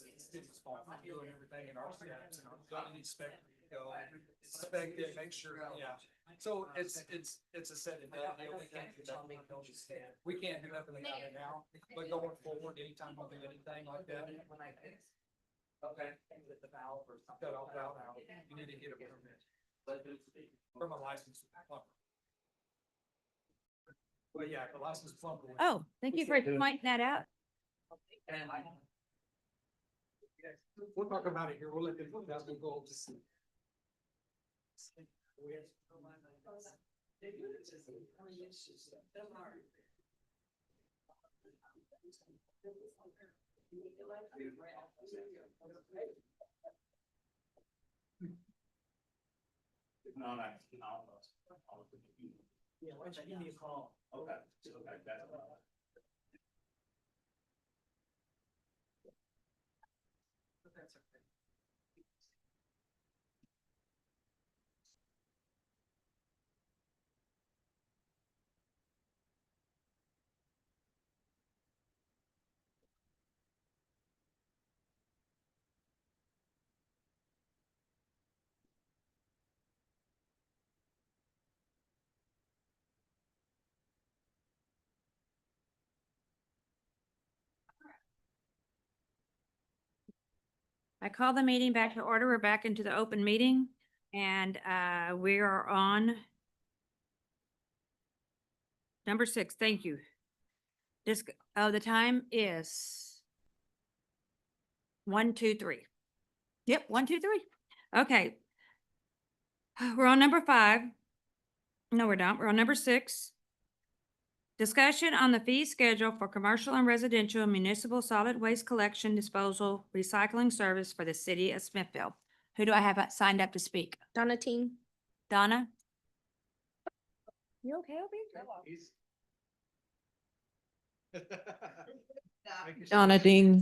Yes, it's fine. I'm doing everything in our steps and I'm gonna inspect it, go inspect it, make sure, yeah. So it's a set and done deal. We can't do nothing. We can't do nothing about it now, but going forward, anytime we do anything like that. Okay. The valve or something. Cut off valve out. You need to get a permit. From a licensed plumber. Well, yeah, the licensed plumber. would- Oh, thank you for pointing that out. And we'll talk about it here. We'll let them, that's what we'll go to see. No, no. Yeah, why don't you give me a call? Okay. That's okay. I call the meeting back to order. We're back into the open meeting and we are on number 6. Thank you. The time is 1, 2, 3. Yep, 1, 2, 3. Okay. We're on number 5. No, we're not. We're on number 6. Discussion on the fee schedule for commercial and residential municipal solid waste collection, disposal, recycling service for the city of Smithfield. Who do I have signed up to speak? Donatien? Donna? You okay over here? Donna Ding.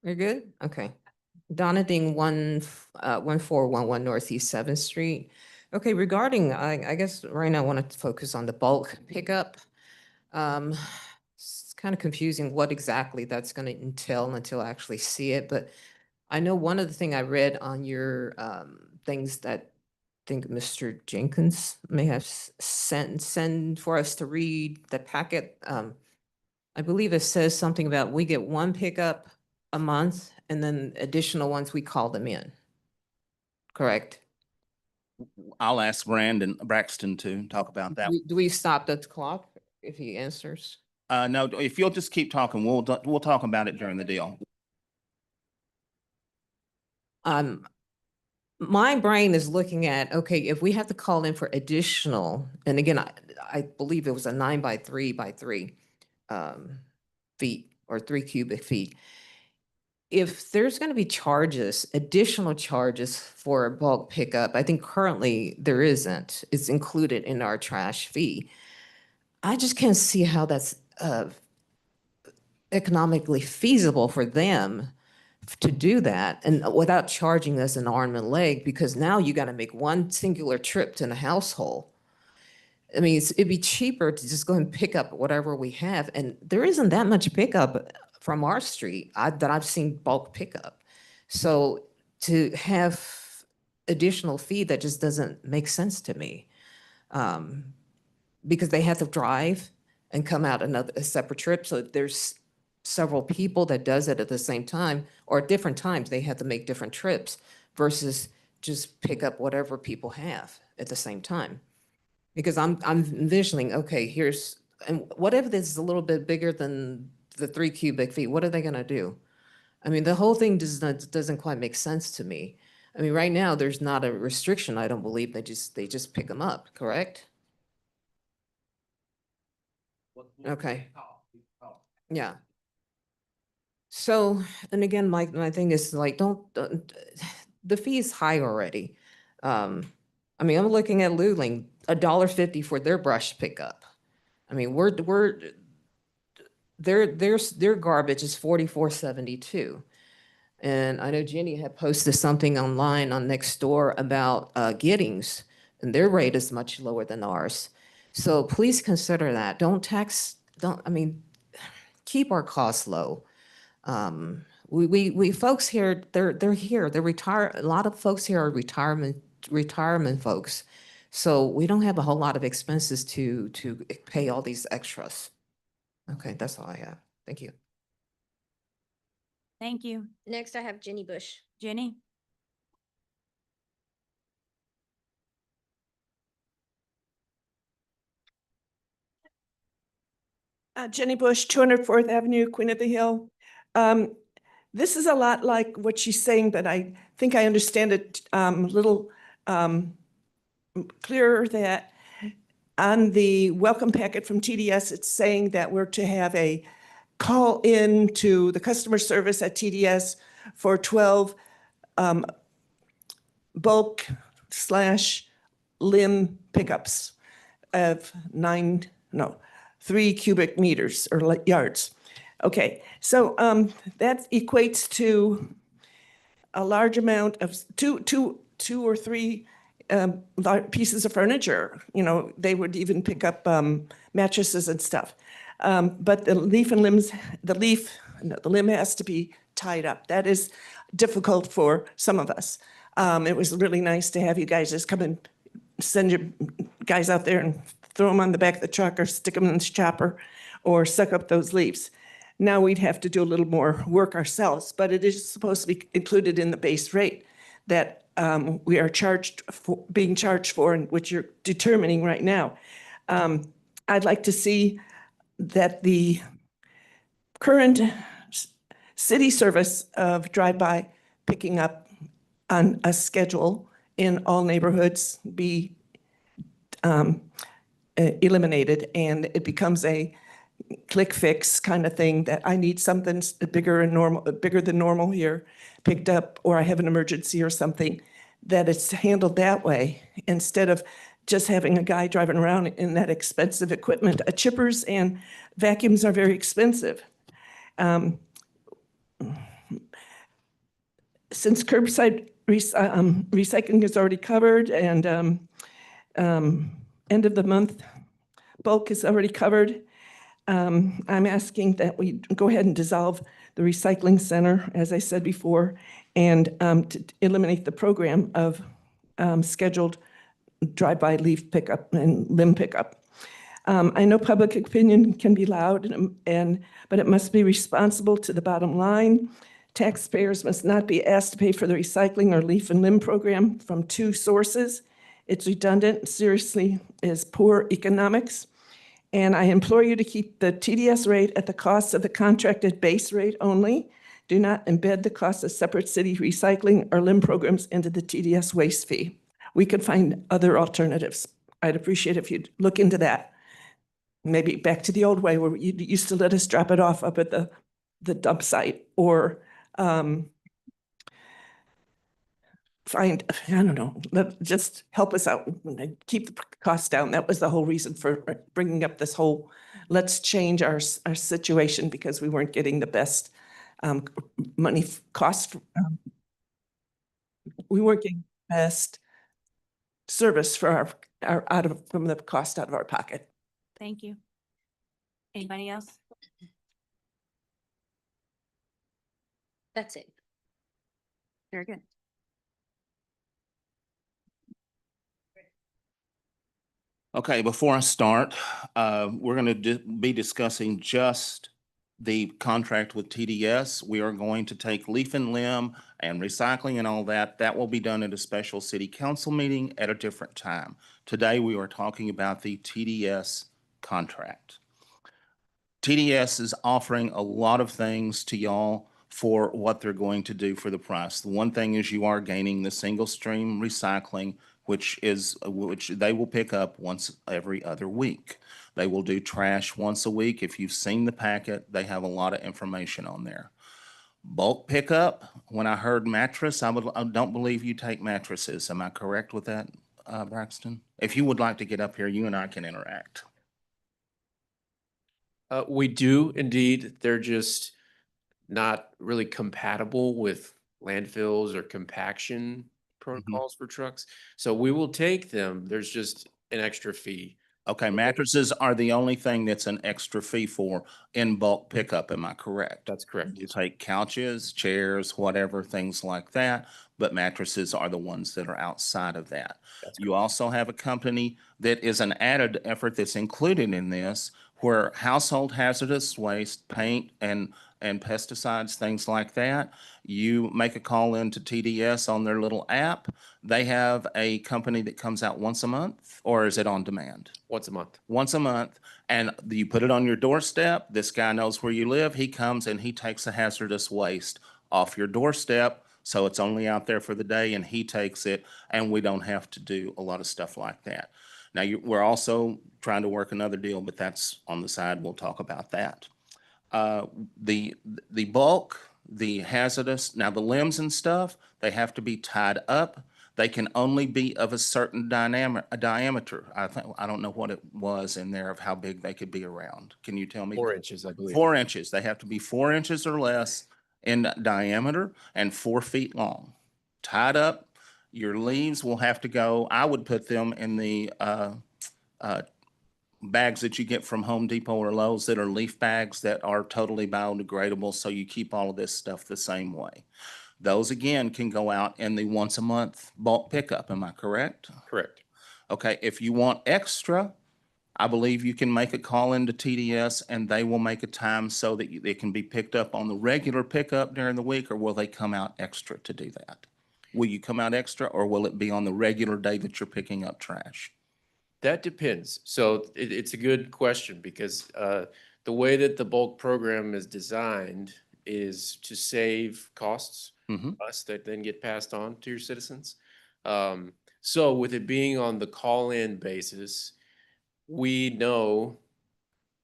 You're good? Okay. Donna Ding, 1411 Northeast 7th Street. Okay, regarding, I guess right now I want to focus on the bulk pickup. It's kind of confusing what exactly that's going to entail until I actually see it, but I know one of the thing I read on your things that I think Mr. Jenkins may have sent for us to read the packet. I believe it says something about we get 1 pickup a month and then additional ones, we call them in. Correct? I'll ask Brandon Braxton to talk about that. Do we stop the clock if he answers? No, if you'll just keep talking, we'll talk about it during the deal. My brain is looking at, okay, if we have to call in for additional, and again, I believe it was a 9 by 3 by 3 feet or 3 cubic feet. If there's going to be charges, additional charges for a bulk pickup, I think currently there isn't. It's included in our trash fee. I just can't see how that's economically feasible for them to do that and without charging us an arm and leg, because now you got to make one singular trip to the household. I mean, it'd be cheaper to just go and pick up whatever we have. And there isn't that much pickup from our street that I've seen bulk pickup. So to have additional fee, that just doesn't make sense to me. Because they have to drive and come out a separate trip. So there's several people that does it at the same time, or at different times, they have to make different trips versus just pick up whatever people have at the same time. Because I'm envisioning, okay, and what if this is a little bit bigger than the 3 cubic feet? What are they gonna do? I mean, the whole thing doesn't quite make sense to me. I mean, right now, there's not a restriction, I don't believe, they just pick them up, correct? Okay. Yeah. So, and again, my thing is like, the fee is high already. I mean, I'm looking at Luling, $1.50 for their brush pickup. I mean, their garbage is $44.72. And I know Jenny had posted something online on Nextdoor about Giddings, and their rate is much lower than ours. So please consider that. keep our costs low. We folks here, they're here, a lot of folks here are retirement folks. So we don't have a whole lot of expenses to pay all these extras. Okay, that's all I have. Thank you. Thank you. Next, I have Jenny Bush. Jenny? Jenny Bush, 204th Avenue, Queen of the Hill. This is a lot like what she's saying, but I think I understand it a little clearer, that on the welcome packet from TDS, it's saying that we're to have a call in to the customer service at TDS for 12 bulk / limb pickups of 3 cubic meters or yards. Okay, so that equates to a large amount of two or three pieces of furniture. You know, they would even pick up mattresses and stuff. But the limb has to be tied up. That is difficult for some of us. It was really nice to have you guys just come and send your guys out there and throw them on the back of the truck or stick them in the chopper or suck up those leaves. Now we'd have to do a little more work ourselves, but it is supposed to be included in the base rate that we are being charged for, and which you're determining right now. I'd like to see that the current city service of drive-by picking up on a schedule in all neighborhoods be eliminated, and it becomes a click fix kind of thing, that I need something bigger than normal here picked up, or I have an emergency or something, that it's handled that way instead of just having a guy driving around in that expensive equipment. Chippers and vacuums are very expensive. Since curbside recycling is already covered, and end of the month bulk is already covered, I'm asking that we go ahead and dissolve the recycling center, as I said before, and to eliminate the program of scheduled drive-by leaf pickup and limb pickup. I know public opinion can be loud, but it must be responsible to the bottom line. Taxpayers must not be asked to pay for the recycling or leaf and limb program from 2 sources. It's redundant, seriously, is poor economics. And I implore you to keep the TDS rate at the cost of the contracted base rate only. Do not embed the cost of separate city recycling or limb programs into the TDS waste fee. We could find other alternatives. I'd appreciate if you'd look into that. Maybe back to the old way where you used to let us drop it off up at the dump site, or find, I don't know, just help us out and keep the costs down. That was the whole reason for bringing up this whole, let's change our situation, because we weren't getting the best money cost. We weren't getting the best service for from the cost out of our pocket. Thank you. Anybody else? That's it. Very good. Okay, before I start, we're going to be discussing just the contract with TDS. We are going to take leaf and limb and recycling and all that. That will be done at a special city council meeting at a different time. Today, we are talking about the TDS contract. TDS is offering a lot of things to y'all for what they're going to do for the price. The one thing is you are gaining the single stream recycling, which they will pick up once every other week. They will do trash once a week. If you've seen the packet, they have a lot of information on there. Bulk pickup, when I heard mattress, I don't believe you take mattresses. Am I correct with that, Braxton? If you would like to get up here, you and I can interact. We do indeed. They're just not really compatible with landfills or compaction protocols for trucks. So we will take them. There's just an extra fee Okay, mattresses are the only thing that's an extra fee for in bulk pickup, am I correct? That's correct. You take couches, chairs, whatever, things like that, but mattresses are the ones that are outside of that. That's You also have a company that is an added effort that's included in this, where household hazardous waste, paint and pesticides, things like that, you make a call into TDS on their little app. They have a company that comes out once a month, or is it on demand? Once a month. Once a month, and you put it on your doorstep. This guy knows where you live. He comes and he takes the hazardous waste off your doorstep. So it's only out there for the day and he takes it, and we don't have to do a lot of stuff like that. Now, we're also trying to work another deal, but that's on the side. We'll talk about that. The bulk, the hazardous, now the limbs and stuff, they have to be tied up. They can only be of a certain diameter. I don't know what it was in there of how big they could be around. Can you tell me? 4 inches, I believe. 4 inches. They have to be 4 inches or less in diameter and 4 feet long. Tied up. Your leaves will have to go, I would put them in the bags that you get from Home Depot or Lowe's that are leaf bags that are totally biodegradable, so you keep all of this stuff the same way. Those, again, can go out in the once a month bulk pickup. Am I correct? Correct. Okay, if you want extra, I believe you can make a call into TDS and they will make a time so that it can be picked up on the regular pickup during the week, or will they come out extra to do that? Will you come out extra, or will it be on the regular day that you're picking up trash? That depends. So it's a good question because the way that the bulk program is designed is to save costs us that then get passed on to your citizens. So with it being on the call-in basis, we know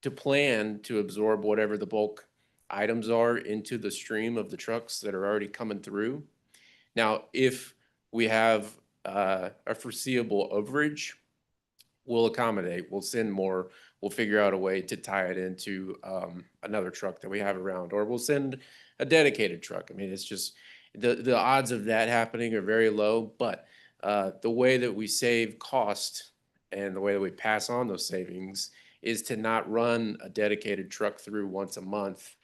to plan to absorb whatever the bulk items are into the stream of the trucks that are already coming through. Now, if we have a foreseeable overage, we'll accommodate, we'll send more, we'll figure out a way to tie it into another truck that we have around, or we'll send a dedicated truck. I mean, it's just, the odds of that happening are very low, but the way that we save cost and the way that we pass on those savings is to not run a dedicated truck through once a month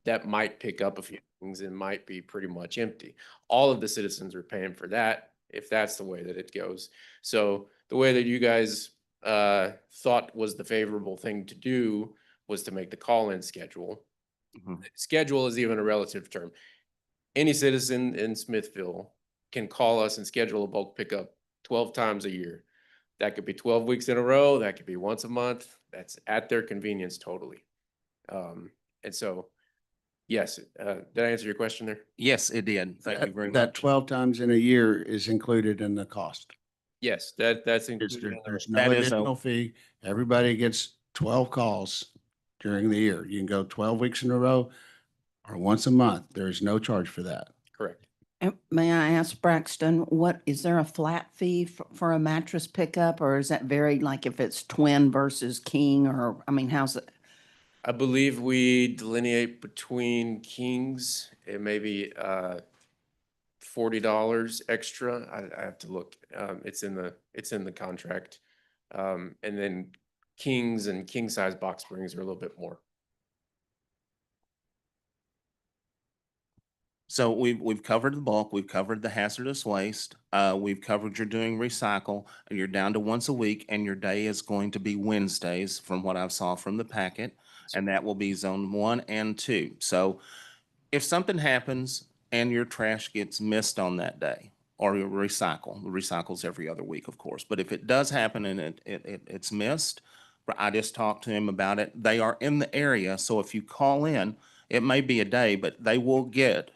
that might pick up a few things and might be pretty much empty. All of the citizens are paying for that if that's the way that it goes. So the way that you guys thought was the favorable thing to do was to make the call-in schedule. Schedule is even a relative term. Any citizen in Smithville can call us and schedule a bulk pickup 12 times a year. That could be 12 weeks in a row. That could be once a month. That's at their convenience totally. And so, yes, did I answer your question there? Yes, it did. Thank you very much. That 12 times in a year is included in the cost. Yes, that's included. in the There's rate. no That is a- additional fee. Everybody gets 12 calls during the year. You can go 12 weeks in a row or once a month. There is no charge for that. Correct. And may I ask Braxton, is there a flat fee for a mattress pickup, or is that varied, like if it's twin versus king, or, I mean, how's it? I believe we delineate between kings. It may be $40 extra. I have to look. It's in the contract. And then kings and king size box springs are a little bit more. So we've covered the bulk, we've covered the hazardous waste, we've covered you're doing recycle, and you're down to once a week, and your day is going to be Wednesdays from what I saw from the packet, and that will be zone 1 and 2. So if something happens and your trash gets missed on that day, or your recycles every other week, of course, but if it does happen and it's missed, I just talked to him about it. They are in the area, so if you call in, it may be a day, but they will get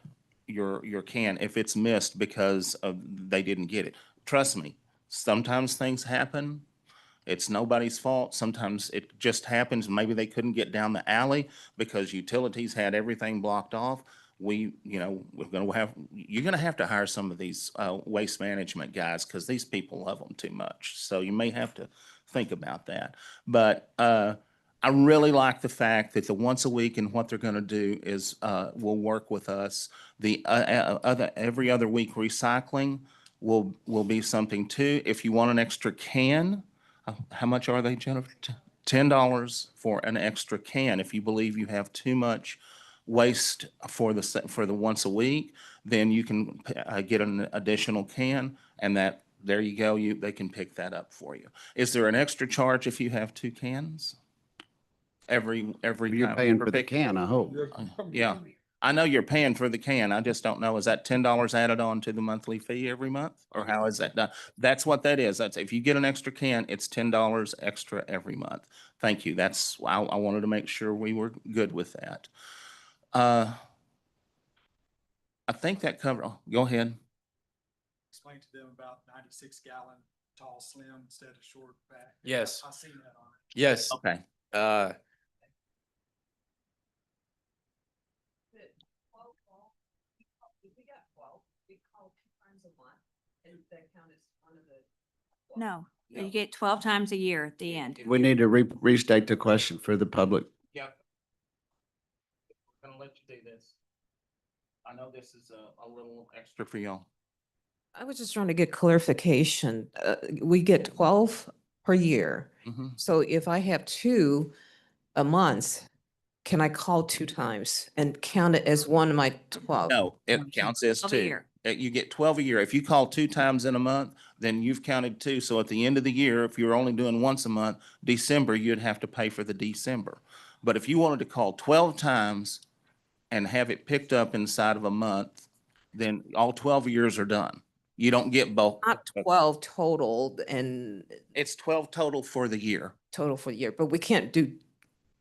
your can if it's missed because they didn't get it. Trust me, sometimes things happen. It's nobody's fault. Sometimes it just happens. Maybe they couldn't get down the alley because utilities had everything blocked off. You're going to have to hire some of these waste management guys because these people love them too much. So you may have to think about that. But I really like the fact that the once a week and what they're going to do is will work with us. The every other week recycling will be something too. If you want an extra can, How much are they, Jennifer? $10 for an extra can. If you believe you have too much waste for for the once a week, then you can get an additional can, and there you go, they can pick that up for you. Is there an extra charge if you have 2 cans? Every You're time? paying for the can, I hope. Yeah, I know you're paying for the can. I just don't know, is that $10 added on to the monthly fee every month? Or how is that done? That's what that is. That's, if you get an extra can, it's $10 extra every month. Thank you. I wanted to make sure we were good with that. I think that covered, go ahead. Explain to them about 96-gallon tall, slim instead of short back. Yes. I seen that on it. Yes. Okay. No, you get 12 times a year at the end. We need to restate the question for the public. Yep. I'm gonna let you do this. I know this is a little extra for y'all. I was just trying to get clarification. We get 12 per year. Mhm. So if I have 2 a month, can I call 2 times and count it as one of my 12? No, it counts as 12 a 2. year. You get 12 a year. If you call 2 times in a month, then you've counted 2. So at the end of the year, if you're only doing once a month, December, you'd have to pay for the December. But if you wanted to call 12 times and have it picked up inside of a month, then all 12 years are done. You don't get both. Not 12 total and It's 12 total for the year. total for the year, but we can't do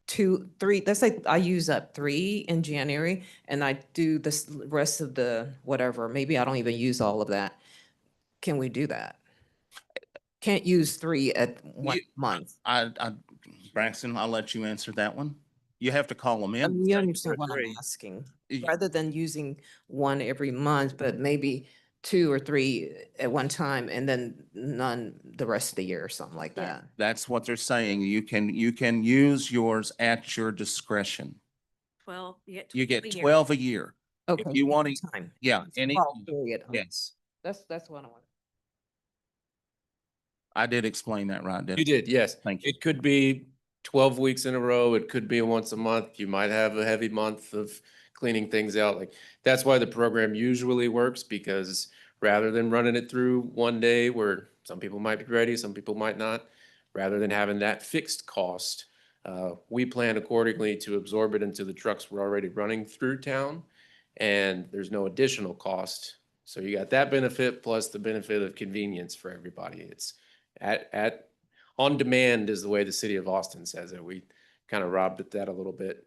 2, 3. Let's say I use up 3 in January and I do this rest of the whatever. Maybe I don't even use all of that. Can we do that? Can't use 3 at one month. Braxton, I'll let you answer that one. You have to call them in. You understand what I'm asking? Rather than using 1 every month, but maybe 2 or 3 at one time and then none the rest of the year or something like that. That's what they're saying. You can use yours at your discretion. 12, You get a year. 12 a year. Okay. you want to- Time. Yeah, It's any, 12 period. yes. That's what I want. I did explain that right, didn't You did, yes. Thank you. It could be 12 weeks in a row. It could be once a month. You might have a heavy month of cleaning things out. Like, that's why the program usually works, because rather than running it through one day where some people might be ready, some people might not, rather than having that fixed cost, we plan accordingly to absorb it into the trucks we're already running through town, and there's no additional cost. So you got that benefit plus the benefit of convenience for everybody. It's on demand is the way the city of Austin says it. We kind of robbed at that a little bit.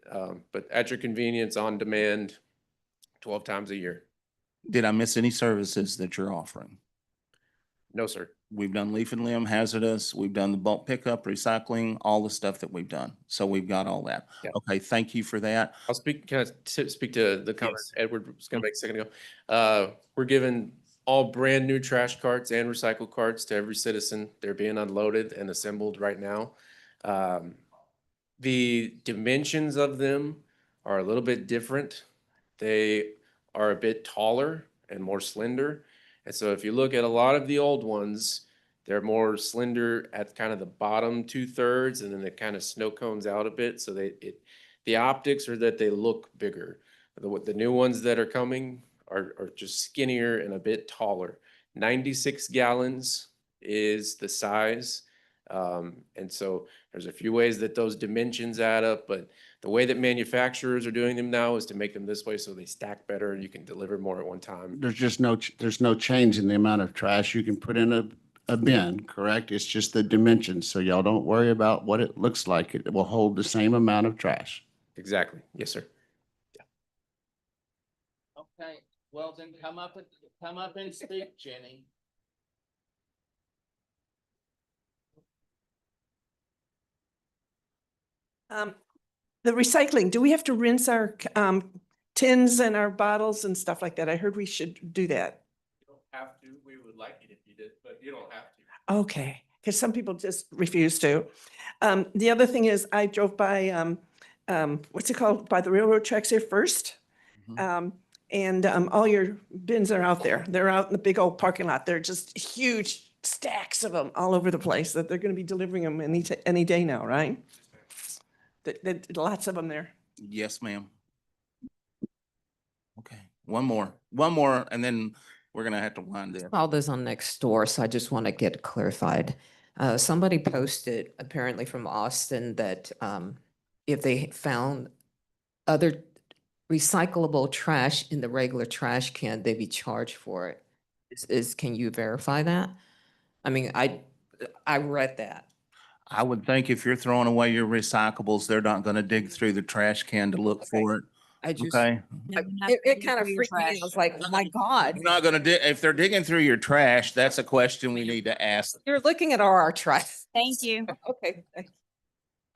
But at your convenience, on demand, 12 times a year. Did I miss any services that you're offering? No, sir. We've done leaf and limb, hazardous, we've done the bulk pickup, recycling, all the stuff that we've done. So we've got all that. Yeah. Okay, thank you for that. I'll speak, can I speak to the comment Yes. Edward was gonna make a second ago? We're giving all brand new trash carts and recycle carts to every citizen. They're being unloaded and assembled right now. The dimensions of them are a little bit different. They are a bit taller and more slender. And so if you look at a lot of the old ones, they're more slender at kind of the bottom 2/3, and then it kind of snow cones out a bit. So the optics are that they look bigger. The new ones that are coming are just skinnier and a bit taller. 96 gallons is the size. And so there's a few ways that those dimensions add up, but the way that manufacturers are doing them now is to make them this way so they stack better and you can deliver more at one time. There's just there's no change in the amount of trash you can put in a bin, correct? It's just the dimensions. So y'all don't worry about what it looks like. It will hold the same amount of trash. Exactly. Yes, sir. Okay, well then come up and speak, Jenny. The recycling, do we have to rinse our tins and our bottles and stuff like that? I heard we should do that. You don't have to. We would like it if you did, but you don't have to. Okay, because some people just refuse to. The other thing is I drove by, what's it called, by the railroad tracks here first. And all your bins are out there. They're out in the big old parking lot. They're just huge stacks of them all over the place that they're going to be delivering them any day now, right? Lots of them there. Yes, ma'am. Okay, one more, and then we're gonna have to wind it. All this on next door, so I just want to get clarified. Somebody posted apparently from Austin that if they found other recyclable trash in the regular trash can, they'd be charged for it. Can you verify that? I mean, I read that. I would think if you're throwing away your recyclables, they're not gonna dig through the trash can to look for it. I just, Okay? it kind of freaked me out. I was like, oh my God. You're not gonna if they're digging through your trash, that's a question we need to ask. You're looking at our trash. Thank you. Okay.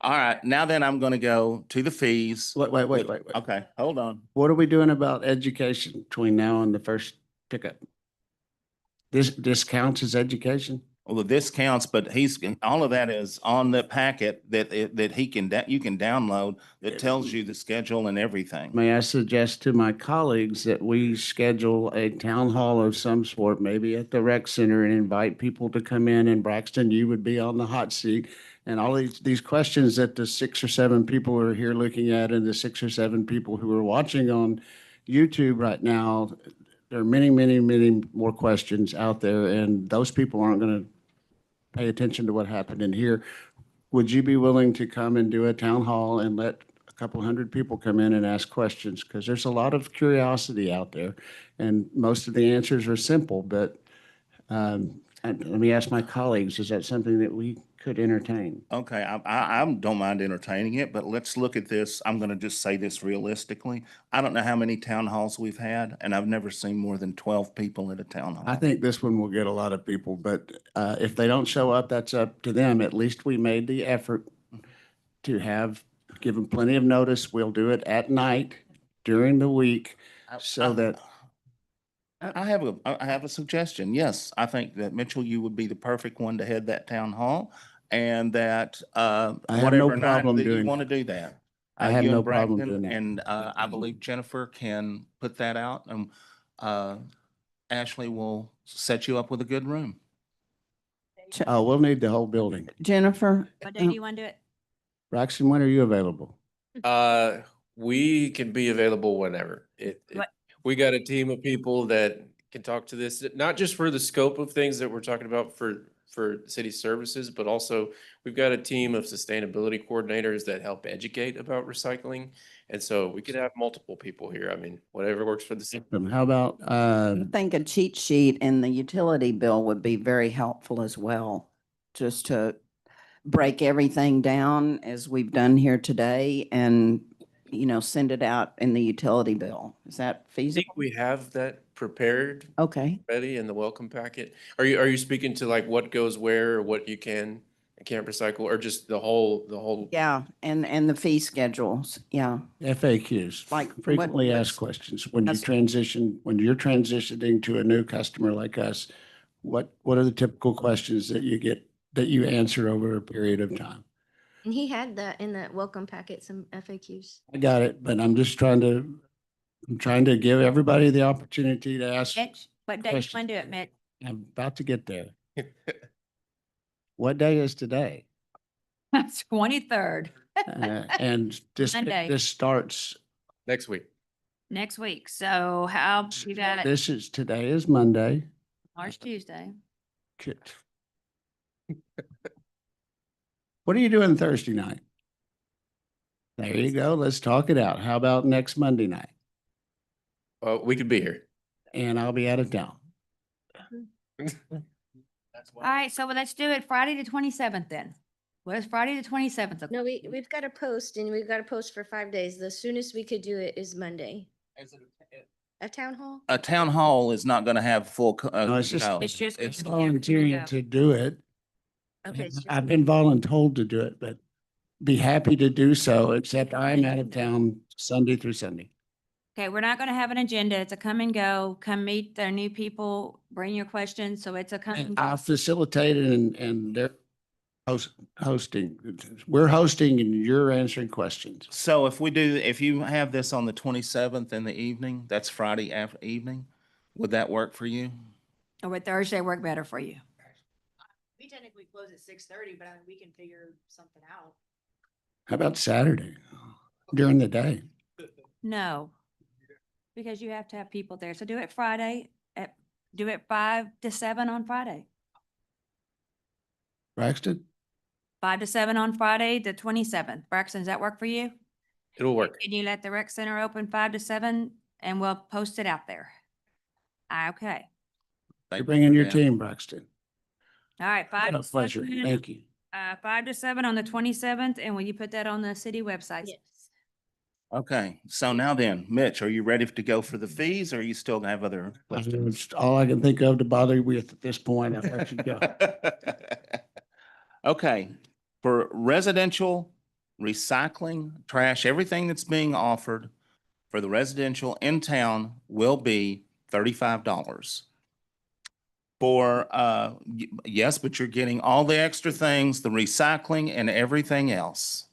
All right, now then I'm gonna go to the fees. Wait. Okay, hold on. What are we doing about education between now and the first pickup? This counts as education? Well, this counts, but all of that is on the packet that you can download that tells you the schedule and everything. May I suggest to my colleagues that we schedule a town hall of some sort, maybe at the rec center, and invite people to come in, and Braxton, you would be on the hot seat. And all these questions that the 6 or 7 people are here looking at, and the 6 or 7 people who are watching on YouTube right now, there are many, many, many more questions out there, and those people aren't going to pay attention to what happened in here. Would you be willing to come and do a town hall and let a couple hundred people come in and ask questions? Because there's a lot of curiosity out there, and most of the answers are simple, but let me ask my colleagues, is that something that we could entertain? Okay, I don't mind entertaining it, but let's look at this. I'm gonna just say this realistically. I don't know how many town halls we've had, and I've never seen more than 12 people at a town hall. I think this one will get a lot of people, but if they don't show up, that's up to them. At least we made the effort to give them plenty of notice. We'll do it at night during the week so that. I have a suggestion. Yes, I think that Mitchell, you would be the perfect one to head that town hall, and that have no whatever night problem that you doing want to do that. I have you no and problem Braxton, doing that. And I believe Jennifer can put that out, and Ashley will set you up with a good room. We'll need the whole building. Jennifer? What day do you want to do it? Braxton, when are you available? We can be available whenever. What- We got a team of people that can talk to this, not just for the scope of things that we're talking about for city services, but also we've got a team of sustainability coordinators that help educate about recycling. And so we could have multiple people here. I mean, whatever works for the city. How about, I think a cheat sheet in the utility bill would be very helpful as well, just to break everything down as we've done here today and, send it out in the utility bill. Is that I feasible? think we have that prepared Okay. already in the welcome packet. Are you speaking to like what goes where or what you can and can't recycle, or just the whole? Yeah, and the fee schedules, yeah. FAQs, Like, what- frequently what's- asked questions. When you're That's- transitioning to a new customer like us, what are the typical questions that you answer over a period of time? And he had that in that welcome packet, some FAQs. I got it, but I'm trying to give everybody the opportunity to ask. Mitch, what day you Question. want to do it, Mitch? I'm about to get there. What day is today? That's 23rd, And Monday. this starts, Next week. next week. So how, you got today is Monday. March, Tuesday. Good. What are you doing Thursday night? There you go. Let's talk it out. How about next Monday night? We could be here. And I'll be out of town. All right, so let's do it Friday the 27th then. What is Friday the 27th? No, we've got to post and we've got to post for 5 days. The soonest we could do it is Monday. A town hall? A town hall is not gonna have full. No, it's just- no. It's just. It's gonna be volunteering everything to do it. Okay. it's just- I've been voluntold to do it, but be happy to do so, except I'm out of town Sunday through Sunday. Okay, we're not gonna have an agenda. It's a come and go, come meet the new people, bring your questions. So it's a come and And go. I facilitated and they're hosting. We're hosting and you're answering questions. So if you have this on the 27th in the evening, that's Friday evening, would that work for you? Or would Thursday work better for you? We technically close at 6:30, but I mean, we can figure something out. How about Saturday during the day? No, because you have to have people there. So do it Friday do it 5 to 7 on Friday. Braxton? 5 to 7 on Friday, the 27th. Braxton, does that work for you? It'll work. Can you let the rec center open 5 to 7 and we'll post it out there? Okay. You're bringing your team, Braxton. All right, 5 A to pleasure. 7. Thank you. 5 to 7 on the 27th, and will you put that on the city website? Yes. Okay, so now then, Mitch, are you ready to go for the fees, or you still have other questions? That's all I can think of to bother you with at this point. I'll let you go. Okay, for residential recycling, trash, everything that's being offered for the residential in town will be $35. For, yes, but you're getting all the extra things, the recycling and everything else.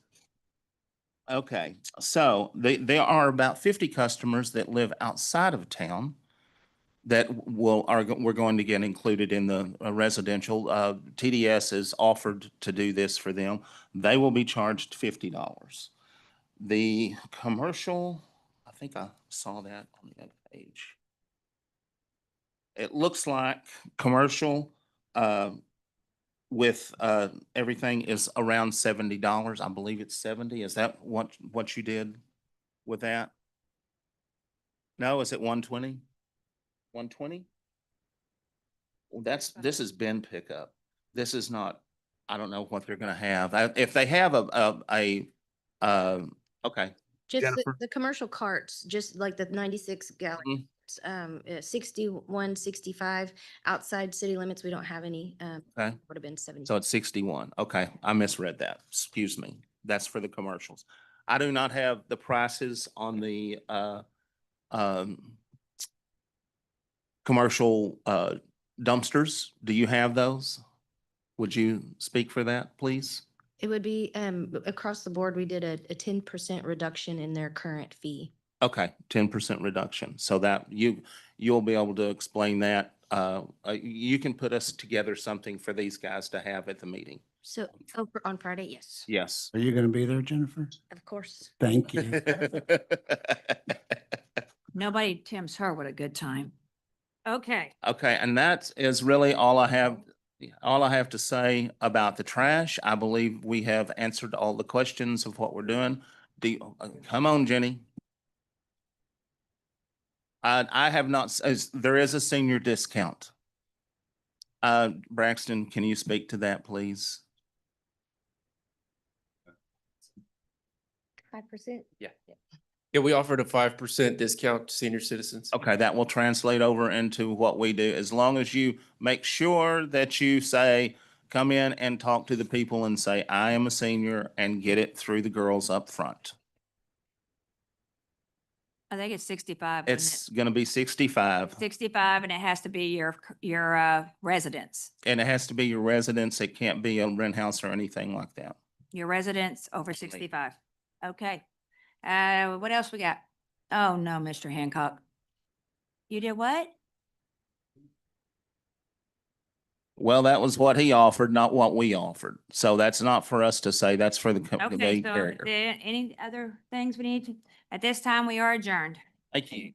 Okay, so there are about 50 customers that live outside of town that we're going to get included in the residential. TDS has offered to do this for them. They will be charged $50. The commercial, I think I saw that on the other page. It looks like commercial, with everything is around $70. I believe it's 70. Is that what you did with that? No, is it 120? 120? Well, this is bin pickup. This is not, I don't know what they're gonna have. If they have okay. Just Jennifer? the commercial carts, just like the 96 gallon, Mhm. 61, 65. Outside city limits, we don't have any. Okay. Would have been 70. So it's 61. Okay, I misread that. Excuse me. That's for the commercials. I do not have the prices on the commercial dumpsters. Do you have those? Would you speak for that, please? It would be, across the board, we did a 10% reduction in their current fee. Okay, 10% reduction. So that you'll be able to explain that. You can put us together something for these guys to have at the meeting. So on Friday, yes, Yes. Are you going to be there, Jennifer? of course. Thank you. Nobody tempts her with a good time. Okay. Okay, and that is really all I have to say about the trash. I believe we have answered all the questions of what we're doing. Come on, Jenny. I have not, there is a senior discount. Braxton, can you speak to that, please? 5%? Yeah, we offered a 5% discount to senior citizens. Okay, that will translate over into what we do, as long as you make sure that you say, come in and talk to the people and say, I am a senior, and get it through the girls up front. I think it's 65. isn't It's gonna be 65, it? 65, and it has to be your residence. and it has to be your residence. It can't be a rent house or anything like that. Your residence over 65. Okay. What else we got? Oh, no, Mr. Hancock. You did what? Well, that was what he offered, not what we offered. So that's not for us to say, that's for the Okay, the so carrier. any other things we need to, at this time, we are adjourned. Thank you.